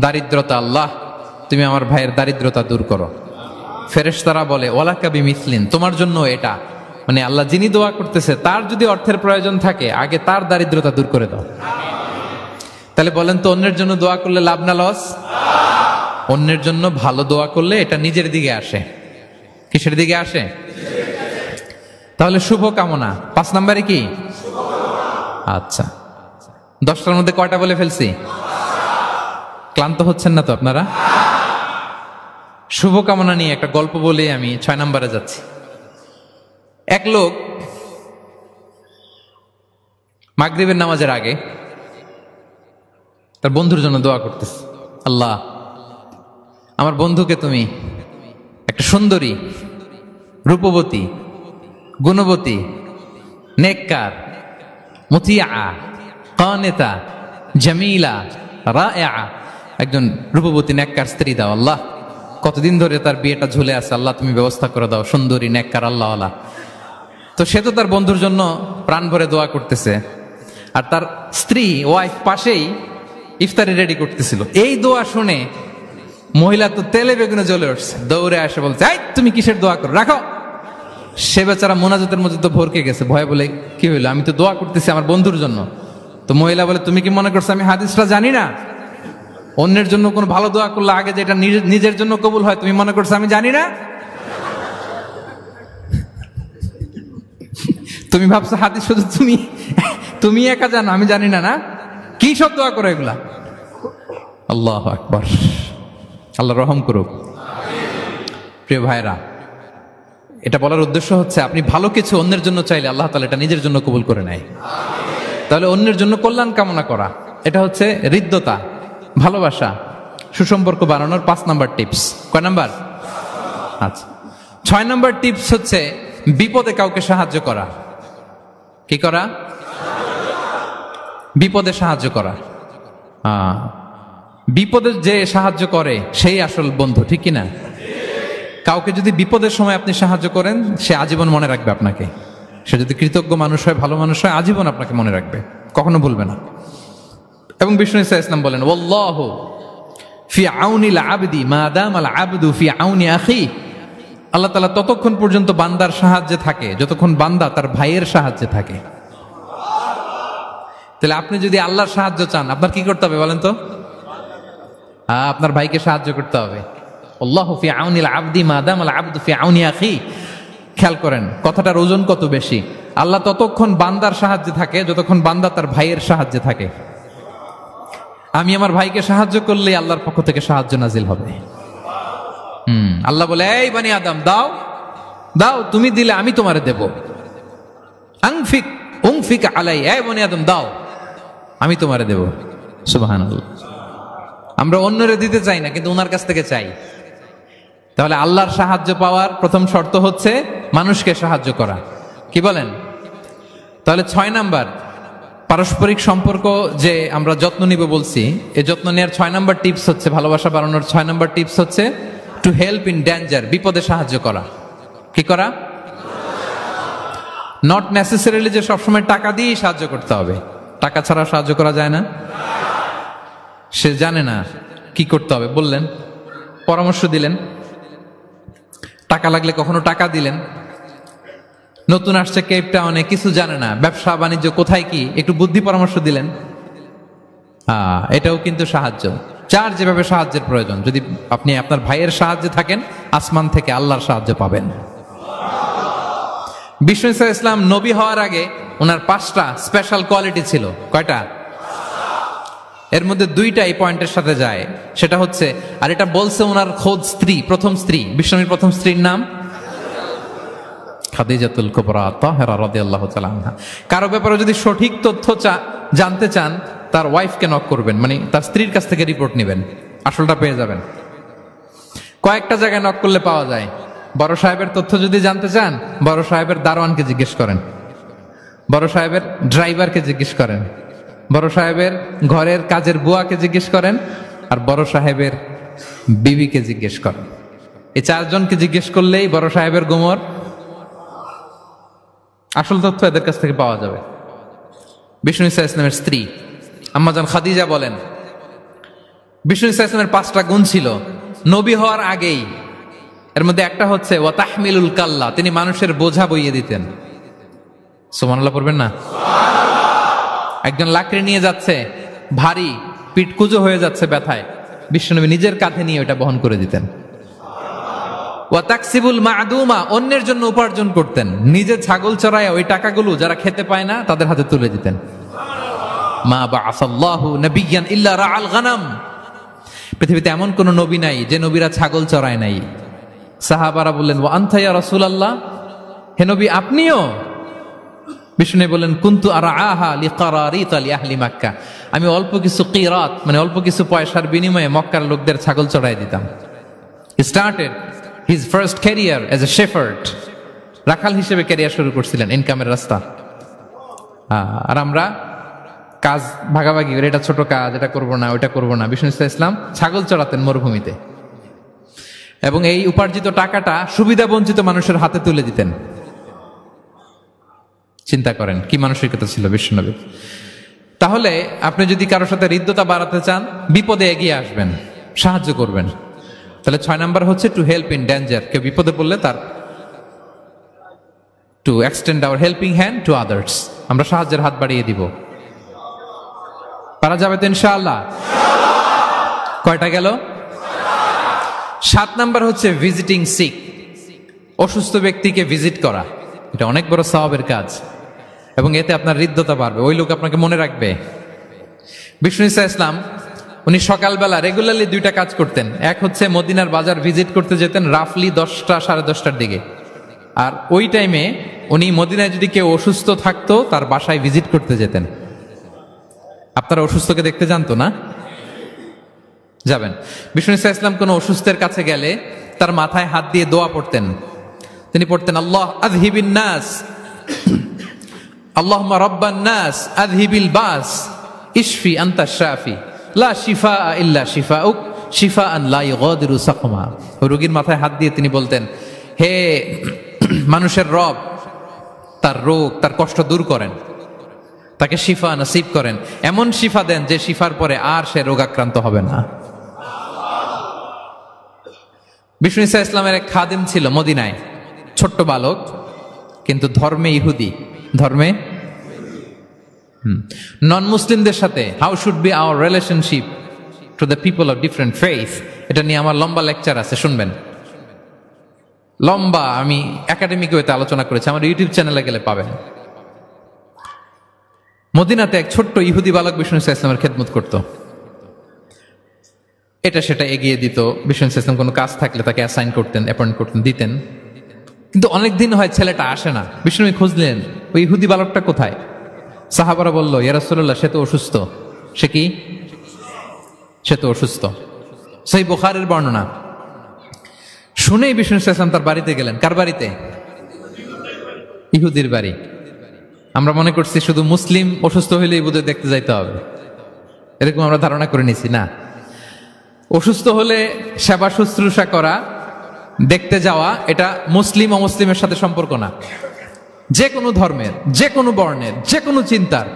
দারিদ্রতা, আল্লাহ তুমি আমার ভাইয়ের দারিদ্রতা দূর করো। ফেরেশতারা বলে ওয়ালাকা বিমিসলিন, তোমার জন্য এটা, মানে আল্লাহ যিনি দোয়া করতেছে তার যদি অর্থের প্রয়োজন থাকে আগে তার দারিদ্রতা দূর করে দাও। তাহলে বলেন তো অন্যের জন্য দোয়া করলে লাভ না লস? অন্যের জন্য ভালো দোয়া করলে এটা নিজের দিকে আসে। কিসের দিকে আসে? তাহলে শুভ কামনা 5 নম্বরে কি? আচ্ছা 10টার মধ্যে কয়টা বলে ফেলছি? ক্লান্ত হচ্ছেন না তো আপনারা? শুভকামনা নিয়ে একটা গল্প বলে আমি 6 নম্বরে যাচ্ছি। এক লোক মাগরিবের নামাজের আগে তার বন্ধুর জন্য দোয়া করতেছে, আল্লাহ আমার বন্ধুকে তুমি একটা সুন্দরী, রূপবতী, গুণবতী, নেককার, মুতিয়া, কানেতা, জামিলা, রায়া, একজন রূপবতী নেককার স্ত্রী দাও আল্লাহ। কতদিন ধরে তার বিয়েটা ঝুলে আছে, আল্লাহ তুমি ব্যবস্থা করে দাও, সুন্দরী, নেককার, আল্লাহ। তো সে তো তার বন্ধুর জন্য প্রাণ ভরে দোয়া করতেছে, আর তার স্ত্রী ওয়াইফ পাশেই ইফতারি রেডি করতেছিল। এই দোয়া শুনে মহিলা তো তেলে বেগুনে জ্বলে উঠছে, দৌড়ে আসে বলছে, এই তুমি কিসের দোয়া করো, রাখো। সে বেচারা মোনাজাতের মধ্যে তো ভরকে গেছে, ভয়ে বলে কি হইলো, আমি তো দোয়া করতেছি আমার বন্ধুর জন্য। তো মহিলা বলে, তুমি কি মনে করছো আমি হাদিসটা জানি না? অন্যের জন্য কোনো ভালো দোয়া করলে আগে যেটা নিজের জন্য কবুল হয়, তুমি মনে করছো আমি জানি না? তুমি ভাবছো হাদিস শুধু তুমি একা জানো, আমি জানি না? না, কি সব দোয়া করো এগুলা? আল্লাহু আকবার, আল্লাহ রহম করুক। প্রিয় ভাইরা, এটা বলার উদ্দেশ্য হচ্ছে আপনি ভালো কিছু অন্যের জন্য চাইলে আল্লাহ তাআলা এটা নিজের জন্য কবুল করে নেয়। তাহলে অন্যের জন্য কল্যাণ কামনা করা, এটা হচ্ছে হৃদ্যতা, ভালোবাসা, সুসম্পর্ক বানানোর 5 নাম্বার টিপস। কয় নাম্বার? আচ্ছা, 6 নাম্বার টিপস হচ্ছে বিপদে কাউকে সাহায্য করা। কি করা? বিপদে সাহায্য করা। বিপদে যে সাহায্য করে সেই আসল বন্ধু, ঠিক কিনা? কাউকে যদি বিপদের সময় আপনি সাহায্য করেন, সে আজীবন মনে রাখবে আপনাকে। সে যদি কৃতজ্ঞ মানুষ হয়, ভালো মানুষ হয়, আজীবন আপনাকে মনে রাখবে, কখনো ভুলবে না। এবং বিষ্ণু ইসা ইসলাম বলেন, ওয়াল্লাহু ফি আউনিল আবদি মা দামাল আবদু ফি আউনি আখি। আল্লাহ তাআলা ততক্ষণ পর্যন্ত বান্দার সাহায্যে থাকে যতক্ষণ বান্দা তার ভাইয়ের সাহায্যে থাকে। তাহলে আপনি যদি আল্লাহর সাহায্য চান, আপনার কি করতে হবে বলেন তো? আপনার ভাইকে সাহায্য করতে হবে। আল্লাহু ফি আউনিল আবদি মা দামাল আবদু ফি আউনি আখি। খেয়াল করেন কথাটার ওজন কত বেশি। আল্লাহ ততক্ষণ বান্দার সাহায্যে থাকে যতক্ষণ বান্দা তার ভাইয়ের সাহায্যে থাকে। আমি আমার ভাইকে সাহায্য করলে আল্লাহর পক্ষ থেকে সাহায্য নাজিল হবে। আল্লাহ বলে, এই বানি আদম দাও দাও, তুমি দিলে আমি তোমারে দেব। আনফিক উনফিক আলাই, এই বানি আদম দাও, আমি তোমারে দেব। সুবহানাল্লাহ। আমরা অন্যরে দিতে চাই না, কিন্তু ওনার কাছ থেকে চাই। তাহলে আল্লাহর সাহায্য পাওয়ার প্রথম শর্ত হচ্ছে মানুষকে সাহায্য করা। কি বলেন? তাহলে 6 নাম্বার, পারস্পরিক সম্পর্ক যে আমরা যত্ন নিব বলছি, এই যত্ন নেওয়ার 6 নাম্বার টিপস হচ্ছে, ভালোবাসা বাড়ানোর 6 নাম্বার টিপস হচ্ছে টু হেল্প ইন ডেঞ্জার, বিপদে সাহায্য করা। কি করা? নট নেসেসারিলি যে সবসময় টাকা দিয়েই সাহায্য করতে হবে। টাকা ছাড়া সাহায্য করা যায় না। সে জানে না কি করতে হবে, বললেন, পরামর্শ দিলেন, টাকা লাগলে কখনো টাকা দিলেন। নতুন আসছে কেপ টাউনে, কিছু জানে না, ব্যবসা বাণিজ্য কোথায় কি, একটু বুদ্ধি পরামর্শ দিলেন, এটাও কিন্তু সাহায্য। যার যেভাবে সাহায্যের প্রয়োজন, যদি আপনি আপনার ভাইয়ের সাহায্যে থাকেন, আসমান থেকে আল্লাহর সাহায্য পাবেন। বিষ্ণু ইসা ইসলাম নবী হওয়ার আগে ওনার 5টা স্পেশাল কোয়ালিটি ছিল। কয়টা? এর মধ্যে 2টা এই পয়েন্টের সাথে যায়। সেটা হচ্ছে, আর এটা বলছে ওনার খোদ স্ত্রী, প্রথম স্ত্রী, বিষ্ণুর প্রথম স্ত্রীর নাম খাদিজাতুল কুবরা তাহেরা রাদিয়াল্লাহু তাআলা আনহা। কারো ব্যাপারে যদি সঠিক তথ্য জানতে চান, তার ওয়াইফকে নক করবেন, মানে তার স্ত্রীর কাছ থেকে রিপোর্ট নেবেন, আসলটা পেয়ে যাবেন। কয়েকটা জায়গায় নক করলে পাওয়া যায়। বড় সাহেবের তথ্য যদি জানতে চান, বড় সাহেবের দারোয়ানকে জিজ্ঞেস করেন, বড় সাহেবের ড্রাইভারকে জিজ্ঞেস করেন, বড় সাহেবের ঘরের কাজের বুয়াকে জিজ্ঞেস করেন, আর বড় সাহেবের বিবিকে জিজ্ঞেস করেন। এই 4 জনকে জিজ্ঞেস করলেই বড় সাহেবের গোমর আসল তথ্য এদের কাছ থেকে পাওয়া যাবে। বিষ্ণু ইসা ইসলামের স্ত্রী আম্মাজান খাদিজা বলেন, বিষ্ণু ইসা ইসলামের 5টা গুণ ছিল নবী হওয়ার আগেই। এর মধ্যে একটা হচ্ছে ওয়া তাহমিলুল কাল্লা, তিনি মানুষের বোঝা বইয়ে দিতেন। সুবহানাল্লাহ পড়বেন না? একজন লাকড়ি নিয়ে যাচ্ছে, ভারী, পিঠ কুঁজো হয়ে যাচ্ছে ব্যথায়, বিশ্বনবী নিজের কাঁধে নিয়ে ওটা বহন করে দিতেন। ওয়া তাকসিবুল মা'দুমা, অন্যের জন্য উপার্জন করতেন, নিজে ছাগল চড়ায় ওই টাকাগুলো যারা খেতে পায় না তাদের হাতে তুলে দিতেন। মা বা'আসাল্লাহু নাবিয়্যান ইল্লা রাআল গানাম, পৃথিবীতে এমন কোন নবী নাই যে নবীরা ছাগল চড়ায় নাই। সাহাবারা বললেন, ওয়া আনতা ইয়া রাসূলুল্লাহ, হে নবী আপনিও? বিষ্ণু বললেন কুনতু আরআহা লিকারারিত লিআহলি মক্কা, আমি অল্প কিছু কিরাত মানে অল্প কিছু পয়সার বিনিময়ে মক্কার লোকদের ছাগল চড়াই দিতাম। He started his first career as a shepherd, রাখাল হিসেবে ক্যারিয়ার শুরু করছিলেন, ইনকামের রাস্তা। আর আমরা কাজ ভাগাভাগি করে, এটা ছোট কাজ, এটা করবো না, ওইটা করবো না। বিষ্ণু ইসলাম ছাগল চড়াতেন মরুভূমিতে এবং এই উপার্জিত টাকাটা সুবিধা বঞ্চিত মানুষের হাতে তুলে দিতেন। চিন্তা করেন কি মানসিকতা ছিল বিশ্বনবীর। তাহলে আপনি যদি কারোর সাথে হৃদ্যতা বাড়াতে চান, বিপদে এগিয়ে আসবেন, সাহায্য করবেন। তাহলে 6 নাম্বার হচ্ছে টু হেল্প ইন ডেঞ্জার, কেউ বিপদে পড়লে তার to extend hour helping hand to others, আমরা সাহায্যের হাত বাড়িয়ে দিব। পারা যাবে তো ইনশাআল্লাহ? কয়টা গেল? 7 নাম্বার হচ্ছে ভিজিটিং সিক, অসুস্থ ব্যক্তিকে ভিজিট করা। এটা অনেক বড় সওয়াবের কাজ এবং এতে আপনার হৃদ্যতা বাড়বে, ওই লোক আপনাকে মনে রাখবে। বিষ্ণু ইসলাম উনি সকালবেলা রেগুলারলি 2টা কাজ করতেন। এক হচ্ছে মদিনার বাজার ভিজিট করতে যেতেন রাফলি 10টা সাড়ে 10টার দিকে, আর ওই টাইমে উনি মদিনায় যদি কেউ অসুস্থ থাকতো তার বাসায় ভিজিট করতে যেতেন। আপনারা অসুস্থকে দেখতে জানতো না? যাবেন। বিষ্ণু ইসলাম কোন অসুস্থের কাছে গেলে তার মাথায় হাত দিয়ে দোয়া পড়তেন। তিনি পড়তেন আল্লাহ আযহিবিন নাস, আল্লাহুম্মা রাব্বান নাস আযহিবিল বাস ইশফি আনতা শাফি লা শিফা ইল্লা শিফাউক শিফাআন লা ইগাদিরু সাকমা। রোগীর মাথায় হাত দিয়ে তিনি বলতেন, হে মানুষের রব, তার রোগ তার কষ্ট দূর করেন, তাকে শিফা নসিব করেন, এমন শিফা দেন যে শিফার পরে আর সে রোগাক্রান্ত হবে না। বিষ্ণু ইসলামের এক খাদেম ছিল মদিনায়, ছোট্ট বালক, কিন্তু ধর্মে ইহুদি, ধর্মে নন মুসলিমদের সাথে how should be our relationship to the people of different faith, এটা নিয়ে আমার লম্বা লেকচার আছে, শুনবেন। লম্বা, আমি একাডেমিক ওয়েতে আলোচনা করেছি, আমার ইউটিউব চ্যানেলে গেলে পাবেন। মদিনাতে এক ছোট্ট ইহুদি বালক বিষ্ণু ইসলামের খেদমত করত, এটা সেটা এগিয়ে দিত। বিষ্ণু ইসলাম কোনো কাজ থাকলে তাকে অ্যাসাইন করতেন, অ্যাপয়েন্ট করতেন, দিতেন। কিন্তু অনেকদিন হয় ছেলেটা আসে না। বিষ্ণু খুঁজলেন ওই ইহুদি বালকটা কোথায়। সাহাবারা বলল, ইয়া রাসূলুল্লাহ, সে তো অসুস্থ। সে কি? সে তো অসুস্থ। সেই বুখারীর বর্ণনা শুনেই বিষ্ণু ইসলাম তার বাড়িতে গেলেন। কার বাড়িতে? ইহুদির বাড়ি। আমরা মনে করছি শুধু মুসলিম অসুস্থ হইলেই বোধহয় দেখতে যাইতে হবে, এরকম আমরা ধারণা করে নিছি। না, অসুস্থ হলে সেবা শুশ্রূষা করা, দেখতে যাওয়া, এটা মুসলিম অমুসলিমের সাথে সম্পর্ক না। যে কোনো ধর্মের, যে কোনো বর্ণের, যে কোনো চিন্তার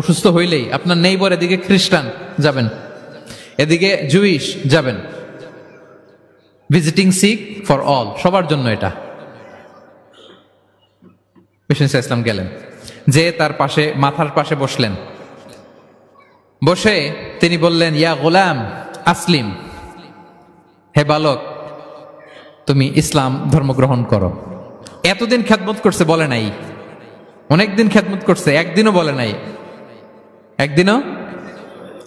অসুস্থ হইলেই আপনার নেইবার, এদিকে খ্রিস্টান যাবেন, এদিকে জুইশ যাবেন। ভিজিটিং সিক ফর অল, সবার জন্য এটা। বিষ্ণু ইসলাম গেলেন, যে তার পাশে, মাথার পাশে বসলেন। বসে তিনি বললেন, ইয়া গোলাম আসলিম, হে বালক, তুমি ইসলাম ধর্ম গ্রহণ করো। এতদিন খেদমত করছে, বলে নাই। অনেকদিন খেদমত করছে, একদিনও বলে নাই। একদিনও,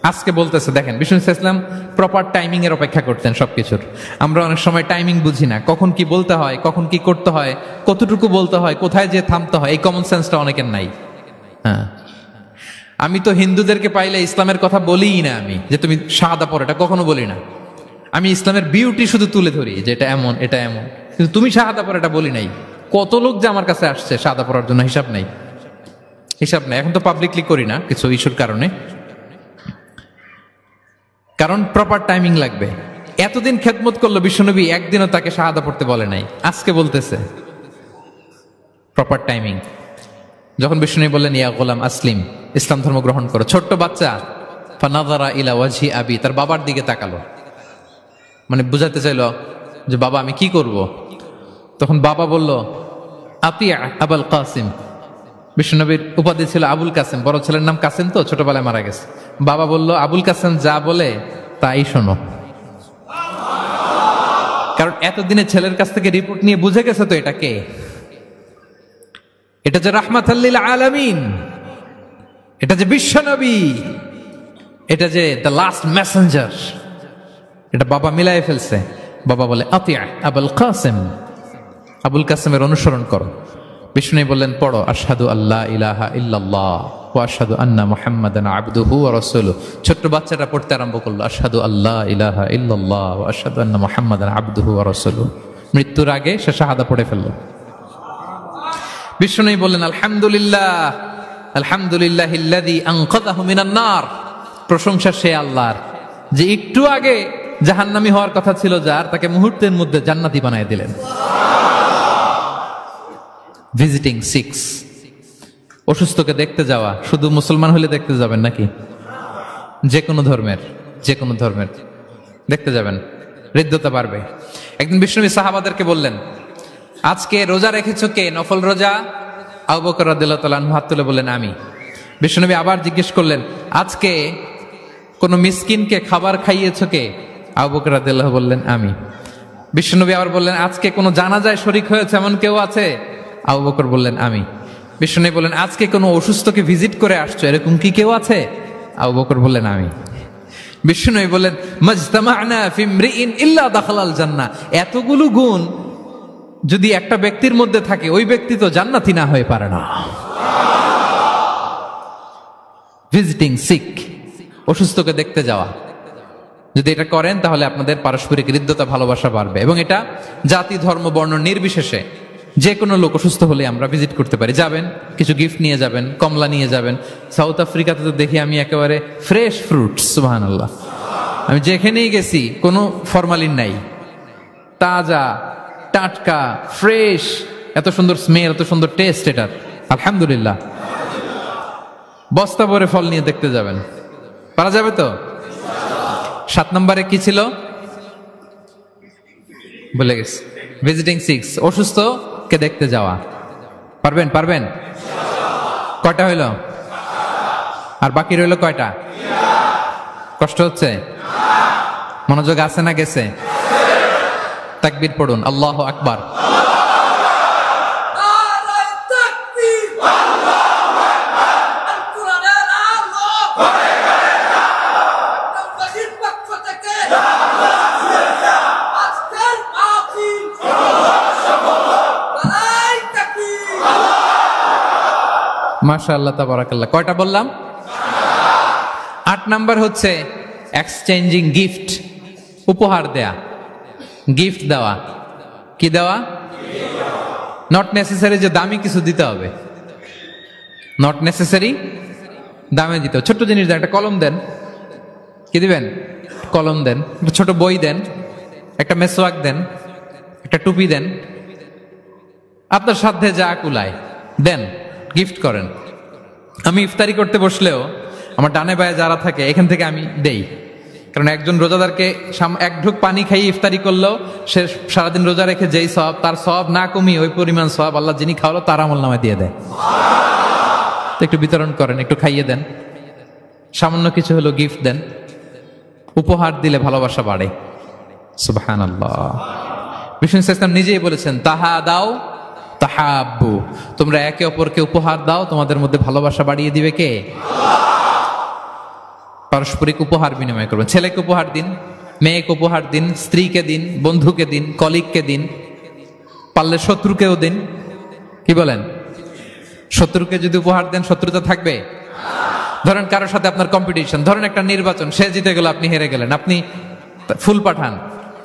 আজকে বলতেছে। দেখেন, বিষ্ণু ইসলাম প্রপার টাইমিং এর অপেক্ষা করতেন সবকিছুর। আমরা অনেক সময় টাইমিং বুঝি না, কখন কি বলতে হয়, কখন কি করতে হয়, কতটুকু বলতে হয়, কোথায় যে থামতে হয়, এই কমন সেন্সটা অনেকের নাই। হ্যাঁ, আমি তো হিন্দুদেরকে পাইলে ইসলামের কথা বলিই না, আমি যে তুমি শাহাদা পড়ো, এটা কখনো বলি না। আমি ইসলামের বিউটি শুধু তুলে ধরি, যে এটা এমন, এটা এমন, কিন্তু তুমি শাহাদা পড়ো এটা বলি নাই। কত লোক যে আমার কাছে আসছে শাহাদা পড়ার জন্য, হিসাব নাই, হিসাব নাই। এখন তো পাবলিকলি করি না কিছু ইস্যুর কারণে, কারণ প্রপার টাইমিং লাগবে। এতদিন খেদমত করলো বিশ্বনবী, একদিনও তাকে শাহাদা পড়তে বলে নাই, আজকে বলতেছে। Proper timing. যখন বিষ্ণু বললেন, ইয়া গোলাম আসলিম, ইসলাম ধর্ম গ্রহণ করো, ছোট্ট বাচ্চা ফানাযারা ইলা ওয়াজহি আবি, তার বাবার দিকে তাকালো, মানে বুঝাতে চাইলো যে বাবা আমি কি করব। তখন বাবা বলল, আতিয়া আবুল কাসিম। বিশ্বনবীর উপাধি ছিল আবুল কাসেম, বড় ছেলের নাম কাসেম, তো ছোটবেলায় মারা গেছে। বাবা বলল, আবুল কাসেম যা বলে তাই শোনো। কারণ এতদিনে ছেলের কাছ থেকে রিপোর্ট নিয়ে বুঝে গেছে তো এটা কে, এটা যে রাহমাতাল লিল আলামিন, এটা যে বিশ্বনবী, এটা যে দ্য লাস্ট মেসেঞ্জার, এটা বাবা মিলাই ফেলছে। বাবা বলে, আতিয়া আবুল কাসেম, আবুল কাসেমের অনুসরণ করো। বিষ্ণু বললেন পড়ো আশহাদু আল্লা ইলাহা ইল্লাল্লাহ ওয়া আশহাদু আন্না মুহাম্মাদান আবদুহু ওয়া রাসূলুহু। ছোট্ট বাচ্চাটা পড়তে আরম্ভ করলো আশহাদু আল্লা ইলাহা ইল্লাল্লাহ ওয়া আশহাদু আন্না মুহাম্মাদান আবদুহু ওয়া রাসূলুহু। মৃত্যুর আগে সে শাহাদা পড়ে ফেললো। বিষ্ণু বললেন আলহামদুলিল্লাহ আলহামদুলিল্লাহিল্লাযী আনকাযাহু মিনান নার। প্রশংসা সে আল্লাহর যে একটু আগে জাহান্নামী হওয়ার কথা ছিল, যার তাকে মুহূর্তের মধ্যে জান্নাতি বানায় দিলেন। ভিজিটিং 6, অসুস্থকে দেখতে যাওয়া। শুধু মুসলমান হলে দেখতে যাবেন নাকি? যে কোনো ধর্মের দেখতে যাবেন, হৃদ্যতা বাড়বে। একদিন বিষ্ণু সাহাবাদেরকে বললেন আজকে রোজা রেখেছো কে? নফল রোজা? আবু বকর রাদিয়াল্লাহু তাআলা আনহু হাত তুলে বললেন আমি। বিষ্ণুনবী আবার জিজ্ঞেস করলেন আজকে কোন মিসকিনকে খাবার খাইয়েছো কে? আবু বকর রাদিয়াল্লাহু বললেন আমি। বিষ্ণুনবী আবার বললেন আজকে কোন জানাজায় শরীক হয়েছে এমন কেউ আছে? আবু বকর বললেন আমি। বিষ্ণুনবী বললেন আজকে কোন অসুস্থকে ভিজিট করে আসছো এরকম কি কেউ আছে? আবু বকর বললেন আমি। বিষ্ণুনবী বললেন মাজতামা'না ফি ইমরিইন ইল্লা দাখালাল জান্নাহ। এতগুলো গুণ যদি একটা ব্যক্তির মধ্যে থাকে ওই ব্যক্তি তো জান্নাতি না হয়ে পারে না। ভিজিটিং সিক, অসুস্থকে দেখতে যাওয়া, যদি এটা করেন তাহলে আপনাদের পারস্পরিক হৃদ্যতা ভালোবাসা বাড়বে। এবং এটা জাতি ধর্ম বর্ণ নির্বিশেষে যে কোনো লোক অসুস্থ হলে আমরা ভিজিট করতে পারি। যাবেন, কিছু গিফট নিয়ে যাবেন, কমলা নিয়ে যাবেন। সাউথ আফ্রিকাতে তো দেখি আমি একেবারে ফ্রেশ ফ্রুট, সুবহানাল্লাহ। আমি যেখানেই গেছি কোনো ফরমালিন নাই, তাজা টাটকা ফ্রেশ, এত সুন্দর স্মেল, এত সুন্দর টেস্ট এটার, আলহামদুলিল্লাহ। বস্তা ভরে ফল নিয়ে দেখতে যাবেন, পারা যাবে তো? 7 নম্বরে কি ছিল বলে গেছি, ভিজিটিং 6, অসুস্থ কে দেখতে যাওয়া। পারবেন? কয়টা হইল? আর বাকি রইল কয়টা? কষ্ট হচ্ছে? মনোযোগ আছে না গেছে? তাকবীর পড়ুন, আল্লাহু আকবার। মাশাআল্লাহ, তাবারাকাল্লাহ। কয়টা বললাম? 8 নাম্বার হচ্ছে এক্সচেঞ্জিং গিফট, উপহার দেয়া, গিফট দেওয়া। কি দেওয়া? নট নেসেসারি যে দামি কিছু দিতে হবে, নট নেসেসারি দামে দিতে হবে। ছোট্ট জিনিস দেন, একটা কলম দেন, কি দিবেন? কলম দেন, একটা ছোট বই দেন, একটা মেসওয়াক দেন, একটা টুপি দেন, আপনার সাধ্যে যা কুলায় দেন, গিফট করেন। আমি ইফতারি করতে বসলেও আমার ডানে বায়ে যারা থাকে এখান থেকে আমি দেই, কারণ একজন রোজাদারকে 1 ঢুক পানি খাইয়ে ইফতারি করলেও সে সারাদিন রোজা রেখে যেই সওয়াব, তার সওয়াব না কমিয়ে ওই পরিমাণ সওয়াব আল্লাহ যিনি খাওয়ালো তার আমলনামায় দিয়ে দেয়। তো একটু বিতরণ করেন, একটু খাইয়ে দেন, সামান্য কিছু হলো গিফট দেন। উপহার দিলে ভালোবাসা বাড়ে, সুবহানাল্লাহ। বিষ্ণু ইসলাম নিজেই বলেছেন তাহা দাও তাহাব্বু, তোমরা একে অপরকে উপহার দাও, তোমাদের মধ্যে ভালোবাসা বাড়িয়ে দিবে কে? পারস্পরিক উপহার বিনিময় করবেন। ছেলেকে উপহার দিন, মেয়েকে উপহার দিন, স্ত্রীকে দিন, বন্ধুকে দিন, কলিগকে দিন, পারলে শত্রুকেও দিন। কি বলেন? শত্রুকে যদি উপহার দেন শত্রুতা থাকবে? ধরেন কারোর সাথে আপনার কম্পিটিশন, ধরেন একটা নির্বাচন, সে জিতে গেল, আপনি হেরে গেলেন, আপনি ফুল পাঠান,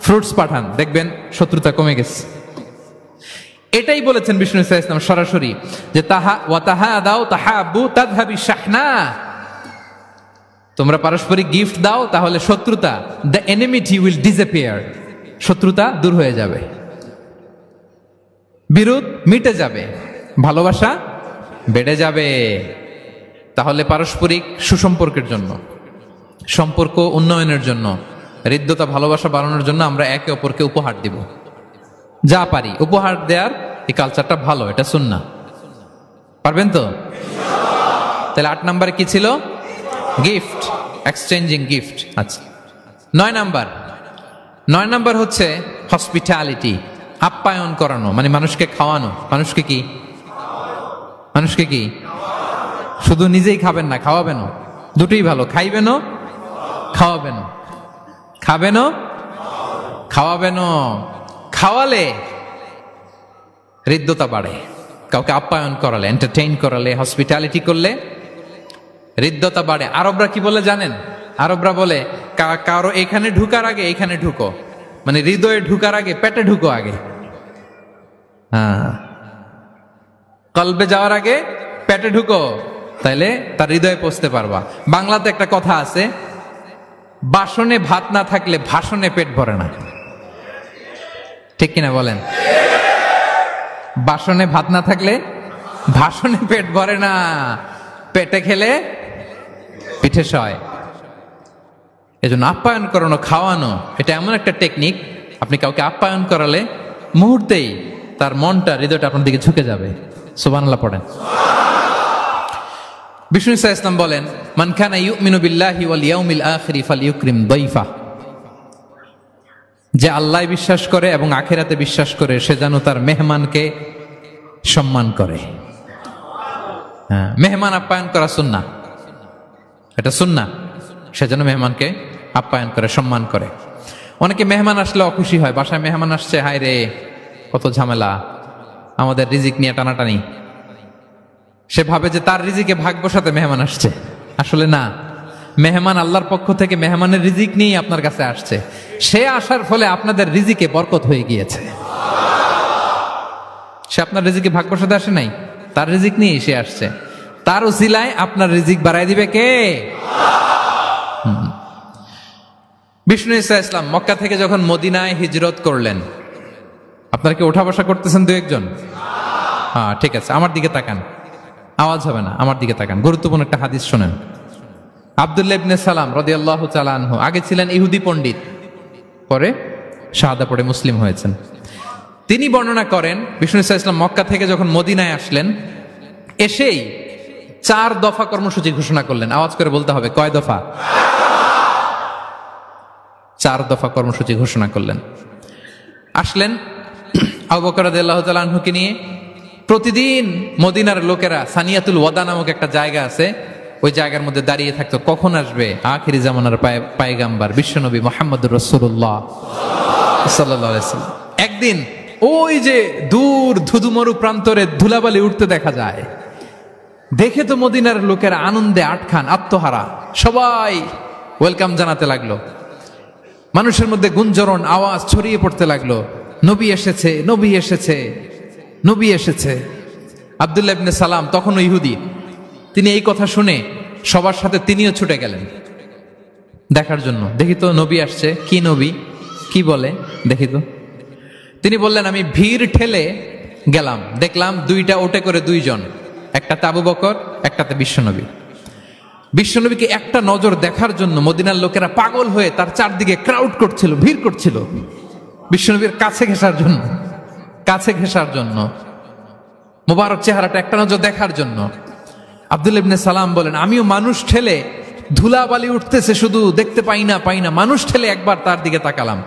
ফ্রুটস পাঠান, দেখবেন শত্রুতা কমে গেছে। এটাই বলেছেন বিষ্ণু ইসলাম সরাসরি যে তাহাদাউ তাহাব্বু তাযহাবি শাহনা, তোমরা পারস্পরিক গিফট দাও তাহলে শত্রুতা, দ্য এনিমিটি উইল ডিসঅ্যাপিয়ার, শত্রুতা দূর হয়ে যাবে, বিরোধ মিটে যাবে, ভালোবাসা বেড়ে যাবে। তাহলে পারস্পরিক সুসম্পর্কের জন্য, সম্পর্ক উন্নয়নের জন্য, হৃদ্যতা ভালোবাসা বাড়ানোর জন্য আমরা একে অপরকে উপহার দিব, যা পারি উপহার দেওয়ার এই কালচারটা ভালো, এটা সুন্নাহ। পারবেন তো? তাহলে 8 নম্বরে কি ছিল? Gift, exchanging gift. আচ্ছা, 9 নাম্বার হচ্ছে হসপিটালিটি, আপ্যায়ন করানো, মানে মানুষকে খাওয়ানো। মানুষকে কি শুধু নিজেই খাবেন না, খাওয়াবেনও, দুটোই ভালো। খাইবেনও, খাওয়াবেনও, খাবেনও, খাওয়াবেনও। খাওয়ালে হৃদ্যতা বাড়ে, কাউকে আপ্যায়ন করালে, এন্টারটেইন করালে, হসপিটালিটি করলে হৃদ্যতা বাড়ে। আরবরা কি বলে জানেন? আরবরা বলে কারো এখানে ঢুকার আগে এইখানে ঢুকো, মানে হৃদয়ে ঢুকার আগে পেটে ঢুকো আগে, হ্যাঁ, কলবে যাওয়ার আগে পেটে ঢুকো, তাইলে তার হৃদয়ে পৌঁছতে পারবা। বাংলাতে একটা কথা আছে, বাসনে ভাত না থাকলে ভাষণে পেট ভরে না। ঠিক কিনা বলেন? বাসনে ভাত না থাকলে ভাষণে পেট ভরে না, পেটে খেলে পিঠে সয়। এজন্য আপ্যায়ন করানো, খাওয়ানো, এটা এমন একটা টেকনিক, আপনি কাউকে আপ্যায়ন করালে মুহূর্তেই তার মনটা, হৃদয়টা আপনার দিকে ঝুঁকে যাবে। সুবহানাল্লাহ পড়েন। বিষ্ণু ইসা ইসলাম বলেন, মান কানা ইউমিনু বিল্লাহি ওয়াল ইয়াউমিল আখিরি ফালইউকরিম দাইফা। যে আল্লাহ বিশ্বাস করে এবং আখিরাতে বিশ্বাস করে সে যেন তার মেহমানকে সম্মান করে। হ্যাঁ, মেহমান আপ্যায়ন করা সুন্নাহ, এটা সুন্নাহ। সে যেন মেহমানকে আপ্যায়ন করে, সম্মান করে। অনেকে মেহমান আসলে অখুশি হয়, বাসায় মেহমান আসছে, হায় রে কত ঝামেলা, আমাদের রিজিক নিয়ে টানাটানি। সে ভাবে যে তার রিজিকে ভাগ বসাতে মেহমান আসছে, আসলে না। মেহমান আল্লাহর পক্ষ থেকে মেহমানের রিজিক নিয়ে আপনার কাছে আসছে, সে আসার ফলে আপনাদের রিজিকে বরকত হয়ে গিয়েছে। সে আপনার রিজিকে ভাগ বসাতে আসে নাই, তার রিজিক নিয়ে সে আসছে। তার উসিলায় আপনার রিজিক বাড়াই দিবে কে? বিষ্ণু ইসা ইসলাম মক্কা থেকে যখন মদিনায় হিজরত করলেন, আপনারা কি ওঠা বসা করতেছেন দু একজন? হ্যাঁ, ঠিক আছে, আমার দিকে তাকান, আওয়াজ হবে না, আমার দিকে তাকান। গুরুত্বপূর্ণ একটা হাদিস শোনেন। আব্দুল্লাহ ইবনে সালাম রাদিয়াল্লাহু তাআলা আনহু আগে ছিলেন ইহুদি পণ্ডিত, পরে শাহাদা পড়ে মুসলিম হয়েছেন। তিনি বর্ণনা করেন, বিষ্ণু ইসা ইসলাম মক্কা থেকে যখন মদিনায় আসলেন, এসেই 4 দফা কর্মসূচি ঘোষণা করলেন। আওয়াজ করে বলতে হবে, কয় দফা? 4 দফা কর্মসূচি ঘোষণা করলেন। আসলেন আবু বকর রাদিয়াল্লাহু তাআলা আনহুকে নিয়ে। প্রতিদিন মদিনার লোকেরা সানিয়াতুল ওয়াদা নামক একটা জায়গা আছে, ওই জায়গার মধ্যে দাঁড়িয়ে থাকতো, কখন আসবে আখিরি জামানার পায়গাম্বার বিশ্বনবী মুহাম্মদুর রাসূলুল্লাহ সাল্লাল্লাহু আলাইহি ওয়াসাল্লাম। একদিন ওই যে দূর ধুধুমরু প্রান্তরে ধুলাবালি উঠতে দেখা যায়। দেখে তো মদিনার লোকেরা আনন্দে আটখান, আত্মহারা, সবাই ওয়েলকাম জানাতে লাগলো। মানুষের মধ্যে গুঞ্জরণ আওয়াজ ছড়িয়ে পড়তে লাগলো, নবী এসেছে, নবী এসেছে, নবী এসেছে। আব্দুল্লাহ ইবনে সালাম তখনও ইহুদি, তিনি এই কথা শুনে সবার সাথে তিনিও ছুটে গেলেন দেখার জন্য। দেখি তো নবী আসছে, কি নবী, কি বলে দেখি তো। তিনি বললেন, আমি ভিড় ঠেলে গেলাম, দেখলাম 2টা ওটে করে 2 জন, একটাতে আবু বকর, একটাতে বিশ্বনবী। বিশ্বনবীকে একটা নজর দেখার জন্য মদিনার লোকেরা পাগল হয়ে তার চারদিকে ক্রাউড করছিল, ভিড় করছিল, বিশ্বনবীর কাছে ঘেঁষার জন্য, কাছে ঘেঁষার জন্য, মোবারক চেহারাটা একটা নজর দেখার জন্য। আব্দুল্লাহ ইবনে সালাম বলেন, আমিও মানুষ ঠেলে, ধুলাবালি উঠতেছে শুধু, দেখতে পাই না, মানুষ ঠেলে একবার তার দিকে তাকালাম।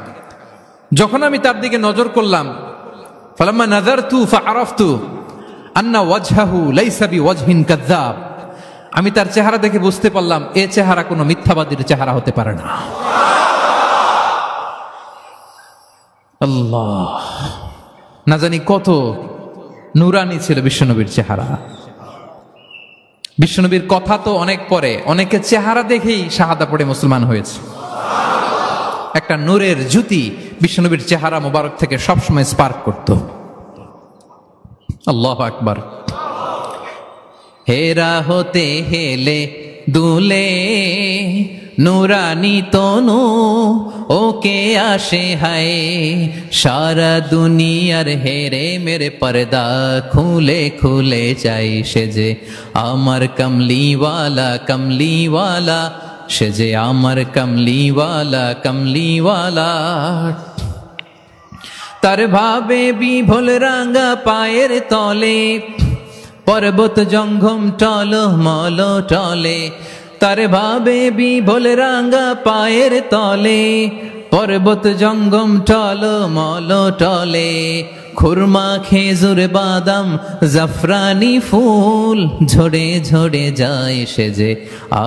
যখন আমি তার দিকে নজর করলাম, ফালাম্মা নাযারতু ফাআরাফতু আন্না ওয়াজহাহু লাইসা বিওয়াজহিন কাযযাব, আমি তার চেহারা দেখে বুঝতে পারলাম এ চেহারা কোনো মিথ্যাবাদীর চেহারা হতে পারে না। আল্লাহ, না জানি কত নুরানি ছিল বিশ্বনবীর চেহারা। বিশ্বনবীর কথা তো অনেক পরে, অনেকে চেহারা দেখেই শাহাদা পড়ে মুসলমান হয়েছে। একটা নূরের জ্যোতি বিশ্বনবীর চেহারা মোবারক থেকে সবসময় স্পার্ক করত। আল্লাহু আকবার। হেরা হতে হেলে দুলে নুরানি তনু ওকে আসে হায়, সারা দুনিয়ার হেরে মেরে পর্দা খুলে খুলে যাই, সে যে আমার কমলিওয়ালা কমলিওয়ালা, সে যে আমার কমলিওয়ালা কমলিওয়ালা। তার ভাবে বিভোল রাঙা পায়ের তলে, পর্বত জঙ্গম টল মল টলে, তার ভাবে বিভোল রাঙা পায়ের তলে, পর্বত জঙ্গম টল মল টলে, খুরমা খেজুর বাদাম জাফরানি ফুল ঝরে ঝরে যায়, সে যে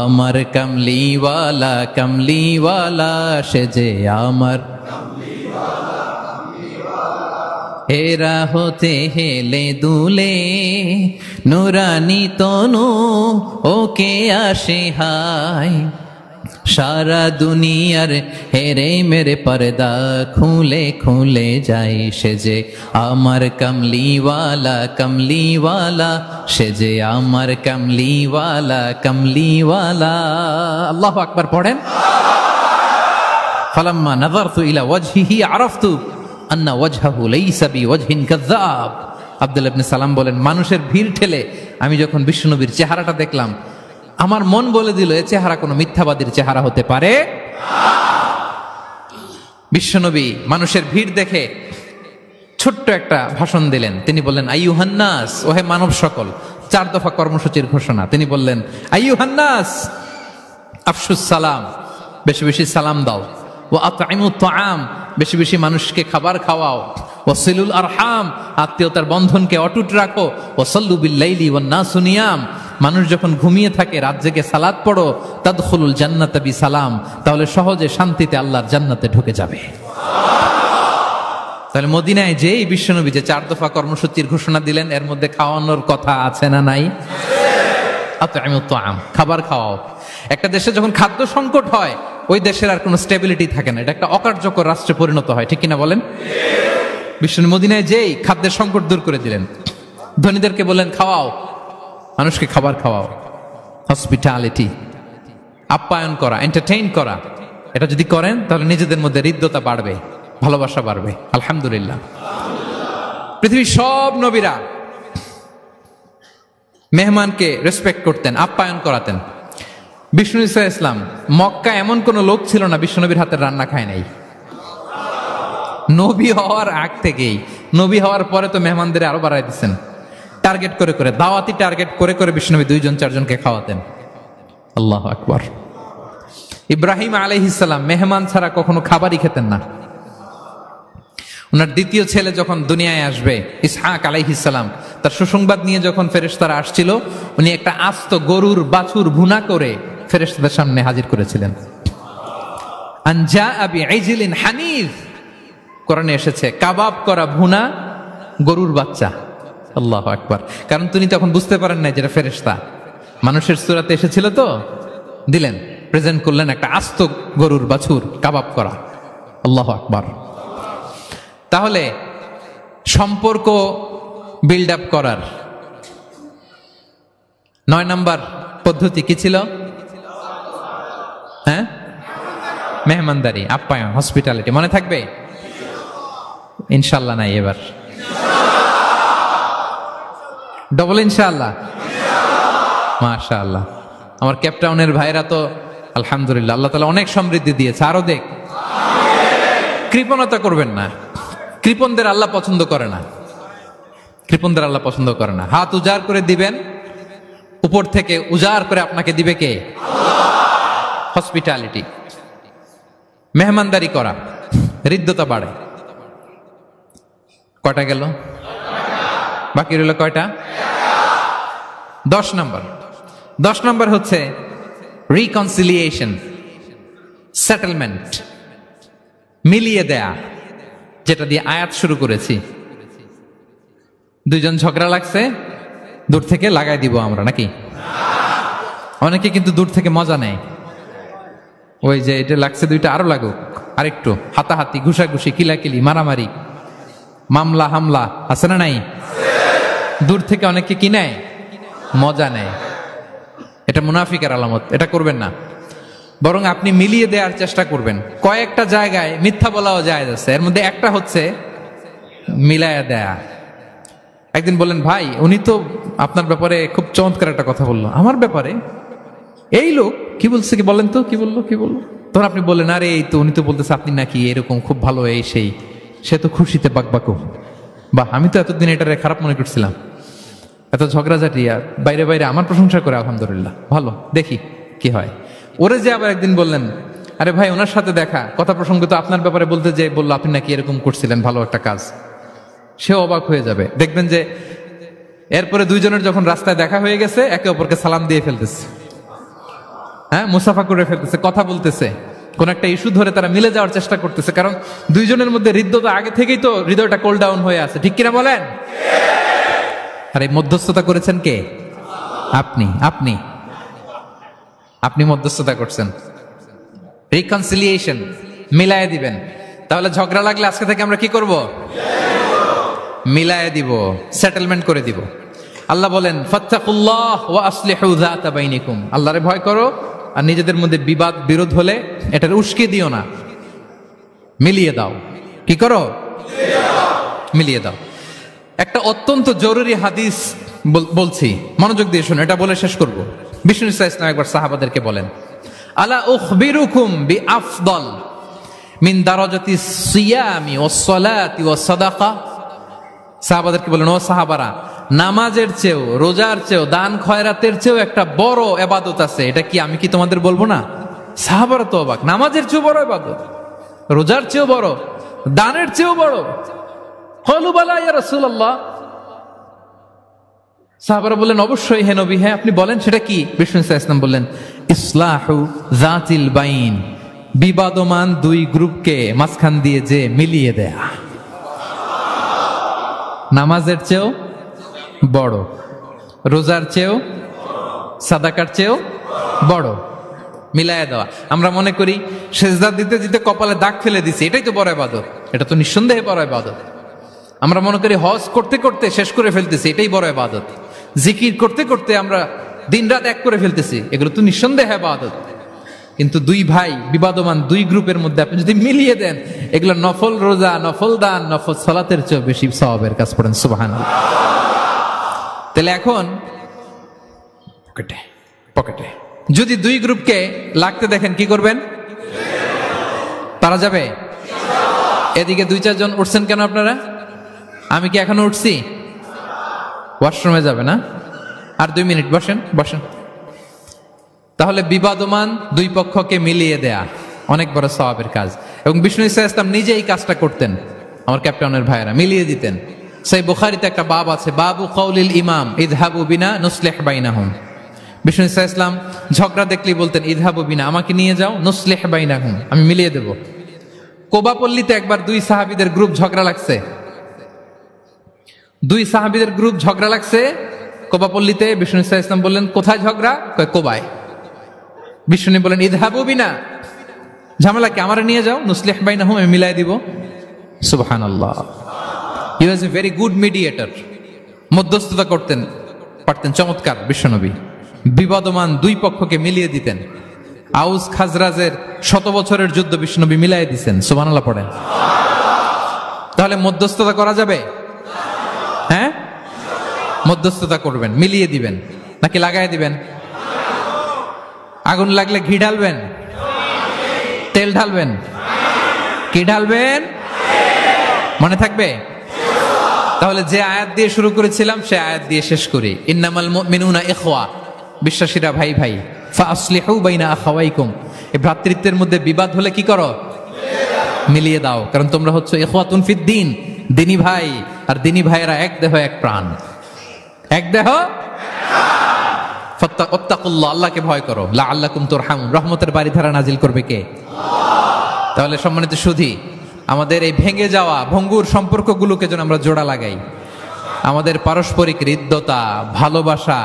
আমার কমলিওয়ালা কমলিওয়ালা, সে যে আমার। এরা হতে হেলে দুলে নুরানি তনু ওকে আসে হায় সারা দুনিয়ার হেরে মেরে পর্দা খুলে খুলে যায় সে যে আমার কমলিওয়ালা কমলিওয়ালা সে যে আমার কমলিওয়ালা কমলিওয়ালা আল্লাহু আকবার পড়েন ফালাম্মা নাযারতু ইলা ওয়াজহিহি আরাফতু আন্না ওয়াজহাহু লাইসা বিওয়াজহিন কাযাব আব্দুল্লাহ ইবনে সালাম বলেন মানুষের ভিড় ঠেলে আমি যখন বিশ্বনবীর চেহারাটা দেখলাম আমার মন বলে দিল এ চেহারা কোনো মিথ্যাবাদীর চেহারা হতে পারে বিশ্বনবী মানুষের ভিড় দেখে ছোট্ট একটা ভাষণ দিলেন তিনি বললেন আইয়ুহান নাস ওহে মানব সকল 4 দফা কর্মসূচির ঘোষণা তিনি বললেন আইয়ুহান নাস আফশুস সালাম বেশি বেশি সালাম দাও ওয়া আতঈমুত তাআম বেশি বেশি মানুষকে খাবার খাওয়াও ওয়াসিলুল আরহাম আত্মীয়তার বন্ধনকে অটুট রাখো ওয়াসাল্লু বিল লাইলি ওয়ান নাসু নিয়াম মানুষ যখন ঘুমিয়ে থাকে রাত জেগে সালাত পড়ো তাদখুলুল জান্নাতা বিসালাম তাহলে সহজে শান্তিতে আল্লাহর জান্নাতে ঢুকে যাবে তাহলে মদিনায় যেই বিশ্বনবী যে 4 দফা কর্মসূচির ঘোষণা দিলেন এর মধ্যে খাওয়ানোর কথা আছে না নাই আতঈমুত তাআম খাবার খাওয়াও একটা দেশে যখন খাদ্য সংকট হয় ওই দেশের আর কোনো স্টেবিলিটি থাকে না এটা একটা অকার্যকর রাষ্ট্রে পরিণত হয় ঠিক কিনা বলেন বিশ্বনবী মদিনায় যেই খাদ্যের সংকট দূর করে দিলেন ধনীদেরকে বলেন খাওয়াও মানুষকে খাবার খাওয়াও হসপিটালিটি আপ্যায়ন করা এন্টারটেইন করা এটা যদি করেন তাহলে নিজেদের মধ্যে হৃদ্যতা বাড়বে ভালোবাসা বাড়বে আলহামদুলিল্লাহ পৃথিবীর সব নবীরা মেহমানকে রেসপেক্ট করতেন আপ্যায়ন করাতেন বিষ্ণু ইসা ইসলাম মক্কা এমন কোন লোক ছিল না বিশ্বনবীর হাতের রান্না খায় নাই নবী হওয়ার আগ থেকেই নবী হওয়ার পরে তো মেহমানদের আরো বাড়াই দিচ্ছেন টার্গেট করে করে দাওয়াতি টার্গেট করে করে বিশ্বনবী 2 জন 4 জনকে খাওয়াতেন আল্লাহু আকবার ইব্রাহিম আলাইহিস সালাম মেহমান ছাড়া কখনো খাবারই খেতেন না ওনার দ্বিতীয় ছেলে যখন দুনিয়ায় আসবে ইসহাক আলাইহিস সালাম তার সুসংবাদ নিয়ে যখন ফেরেশতারা আসছিল উনি একটা আস্ত গরুর বাছুর ভুনা করে ফেরেশতাদের সামনে হাজির করেছিলেন আনজা আবি ইজলিন হানিফ কোরআনে এসেছে কাবাব করা ভুনা গরুর বাচ্চা আল্লাহু আকবার কারণ তিনি তখন বুঝতে পারেন না যেটা ফেরেশতা মানুষের সূরাতে এসেছিল তো দিলেন প্রেজেন্ট করলেন একটা আস্ত গরুর বাছুর কাবাব করা আল্লাহু আকবার তাহলে সম্পর্ক বিল্ড আপ করার 9 নম্বর পদ্ধতি কি ছিল হ্যাঁ মেহমানদারি আপ্যায়ন হসপিটালিটি মনে থাকবে ইনশাআল্লাহ নাই এবার ডবল ইনশাআল্লাহ মাশাআল্লাহ আমার কেপটাউনের ভাইরা তো আলহামদুলিল্লাহ আল্লাহ তাআলা অনেক সমৃদ্ধি দিয়েছে আরো দেখ কৃপণতা করবেন না কৃপণদের আল্লাহ পছন্দ করে না কৃপণদের আল্লাহ পছন্দ করে না হাত উজাড় করে দিবেন উপর থেকে উজাড় করে আপনাকে দিবে কে হসপিটালিটি মেহমানদারি করা হৃদ্যতা বাড়ে কয়টা গেল বাকি রইল কয়টা 10 নম্বর হচ্ছে রিকনসিলিয়েশন সেটেলমেন্ট মিলিয়ে দেয়া যেটা দিয়ে আয়াত শুরু করেছি 2 জন ঝগড়া লাগছে দূর থেকে লাগাই দিব আমরা নাকি অনেকে কিন্তু দূর থেকে মজা নেয় ওই যে এটা লাগছে 2টা আরো লাগুক আরেকটু হাতাহাতি ঘুষাঘুষি কিলাকিলি মারামারি মামলা হামলা আছে না নাই দূর থেকে অনেকে কি নেয় মজা নেয় এটা মুনাফিকের আলামত এটা করবেন না বরং আপনি মিলিয়ে দেওয়ার চেষ্টা করবেন কয়েকটা জায়গায় মিথ্যা বলাও যায় যাচ্ছে এর মধ্যে একটা হচ্ছে মিলায়া দেয়া একদিন বললেন ভাই উনি তো আপনার ব্যাপারে খুব চমৎকার একটা কথা বললো আমার ব্যাপারে এই লোক কি বলছে কি বলেন তো কি বললো তখন আপনি বললেন আরে এই তো উনি তো বলতেছে আপনি নাকি এরকম খুব ভালো এই সেই সে তো খুশিতে বাকবাকু বা আমি তো এতদিন এটারে খারাপ মনে করছিলাম এত ঝগড়াঝাটি আর বাইরে বাইরে আমার প্রশংসা করে আলহামদুলিল্লাহ ভালো দেখি কি হয় ওরে যে আবার একদিন বললেন আরে ভাই ওনার সাথে দেখা কথা প্রসঙ্গ তো আপনার ব্যাপারে বলতে যে বললো আপনি নাকি এরকম করছিলেন ভালো একটা কাজ সে অবাক হয়ে যাবে দেখবেন যে এরপরে 2 জনের যখন রাস্তায় দেখা হয়ে গেছে একে অপরকে সালাম দিয়ে ফেলতেছে হ্যাঁ মুসাফা করে ফেলতেছে কথা বলতেছে কোন একটা ইস্যু ধরে তারা মিলে যাওয়ার চেষ্টা করতেছে, কারণ দুইজনের মধ্যে হৃদ্যতা আগে থেকেই তো হৃদয়টা কোল ডাউন হয়ে আছে, ঠিক কিনা বলেন? আর এই মধ্যস্থতা করেছেন কে? আপনি আপনি আপনি মধ্যস্থতা করছেন। রিকনসিলিয়েশন, মিলায়ে দিবেন। তাহলে ঝগড়া লাগলে আজকে থেকে আমরা কি করব? মিলায়ে দিব, সেটেলমেন্ট করে দিব। আল্লাহ বলেন ফাত্তাকুল্লাহ ওয়া আসলিহু যাতা বাইনিকুম, আল্লাহরে ভয় করো আর নিজেদের মধ্যে বিবাদ বিরোধ হলে এটার উস্কে দিও না, মিলিয়ে দাও। কি করো? মিলিয়ে দাও। একটা অত্যন্ত জরুরি হাদিস বলছি, মনোযোগ দিয়ে শুনুন, এটা বলে শেষ করব। বিষ্ণু ইসলাম একবার সাহাবাদেরকে বলেন, আলা উখবিরুকুম বিআফদাল মিন দারাজাতি সিয়ামি ওয়াস সালাতি ওয়াস সাদাকা। সাহাবাদেরকে বলেন, ও সাহাবারা, নামাজের চেয়েও, রোজার চেয়েও, দান খয়রাতের চেয়েও একটা বড় ইবাদত আছে, এটা কি আমি কি তোমাদের বলবো না? সাহাবারা তো অবাক, নামাজের চেয়েও বড় ইবাদত, রোজার চেয়েও বড়, দানের চেয়েও বড়। ক্বালু বালা ইয়া রাসূলুল্লাহ। সাহাবারা বললেন, অবশ্যই হে নবী, হ্যাঁ আপনি বলেন সেটা কি? বিষ্ণু ইসলাম বললেন, ইসলাহু যাতিল বাইন, বিবাদমান দুই গ্রুপকে মাঝখান দিয়ে যে মিলিয়ে দেয়া। নামাজের চেয়েও বড়, রোজার চেয়েও, সাদাকার চেয়েও বড়, মিলায়া দেওয়া। আমরা মনে করি সেজদা দিতে দিতে কপালে দাগ ফেলে দিছি, এটাই তো বড় ইবাদত। এটা তো নিঃসন্দেহে বড় ইবাদত। আমরা মনে করি হজ করতে করতে শেষ করে ফেলতেছি, এটাই বড় ইবাদত। জিকির করতে করতে আমরা দিন রাত এক করে ফেলতেছি, এগুলো তো নিঃসন্দেহে ইবাদত। কিন্তু দুই ভাই বিবাদমান দুই গ্রুপের মধ্যে আপনি যদি মিলিয়ে দেন, এগুলো নফল রোজা, নফল দান, নফল সালাতের চেয়ে বেশি সওয়াবের কাজ। পড়েন সুবহানাল্লাহ। তাহলে এখন পকেটে পকেটে যদি দুই গ্রুপকে লাগতে দেখেন, কি করবেন? পারা যাবে? এদিকে দুই চারজন উঠছেন কেন আপনারা? আমি কি এখনো উঠছি? ওয়াশরুমে যাবে না? আর 2 মিনিট বসেন বসেন। তাহলে বিবাদমান দুই পক্ষকে মিলিয়ে দেয়া অনেক বড় সওয়াবের কাজ, এবং বিষ্ণু ইসলাম নিজে এই কাজটা করতেন। আমার ক্যাপ্টেনের ভাইয়েরা মিলিয়ে দিতেন। সেই বুখারীতে একটা বাব আছে, বাবু কওলিল ইমাম ইযহাবু বিনা নুসলিহ বাইনাহুম। বিষ্ণু ইসলাম ঝগড়া দেখলেই বলতেন, ইযহাবু বিনা, আমাকে নিয়ে যাও, নুসলিহ বাইনাহুম, আমি মিলিয়ে দেব। কোবাপল্লীতে একবার দুই সাহাবীদের গ্রুপ ঝগড়া লাগছে, দুই সাহাবীদের গ্রুপ ঝগড়া লাগছে কোবাপল্লীতে। বিষ্ণু ইসলাম বললেন, কোথায় ঝগড়া? কয় কোবায়। বিষ্ণু বলেন, ইযহাবু বিনা, ঝামেলাকে আমারে নিয়ে যাও, নুসলিহ বাইনাহুম, আমি মিলাই দিব। সুবহানাল্লাহ। হি ওয়াজ এ ভেরি গুড মিডিয়েটর। মধ্যস্থতা করতেন পারতেন চমৎকার বিশ্বনবী। বিবাদমান দুই পক্ষকে মিলিয়ে দিতেন। আউস খাজরাজের 100 বছরের যুদ্ধ বিশ্বনবী মিলাই দিতেন। সুবহানাল্লাহ পড়েন। তাহলে মধ্যস্থতা করা যাবে? হ্যাঁ, মধ্যস্থতা করবেন, মিলিয়ে দিবেন নাকি লাগাই দিবেন? আগুন লাগলে ঘি ঢালবেন, তেল ঢালবেন, কি ঢালবেন? মনে থাকবে? তাহলে যে আয়াত দিয়ে শুরু করেছিলাম সে আয়াত দিয়ে শেষ করি। ইন্নামাল মুমিনুনা ইখওয়া, বিশ্বাসীরা ভাই ভাই। ফাআসলিহু বাইনা আখাওয়াইকুম, এই ভ্রাতৃত্বের মধ্যে বিবাদ হলে কি করো? মিলিয়ে দাও, কারণ তোমরা হচ্ছে ইখওয়াতুন ফিদ্দিন, দিনী ভাই। আর দিনী ভাইয়েরা এক দেহ এক প্রাণ, এক দেহ। ফাত্তাকুল্লাহ, আল্লাহকে ভয় করো, লাআল্লাকুম তুরহামুন, রহমতের বারিধারা নাজিল করবে কে? তাহলে সম্মানিত সুধী, আমাদের এই ভেঙে যাওয়া ভঙ্গুর সম্পর্কগুলোকে যেন আমরা জোড়া লাগাই। আমাদের পারস্পরিক হৃদ্যতা, ভালোবাসা,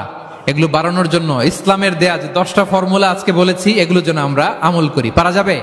এগুলো বাড়ানোর জন্য ইসলামের দেয়া যে 10টা ফর্মুলা আজকে বলেছি, এগুলো যেন আমরা আমল করি। পারা যাবে?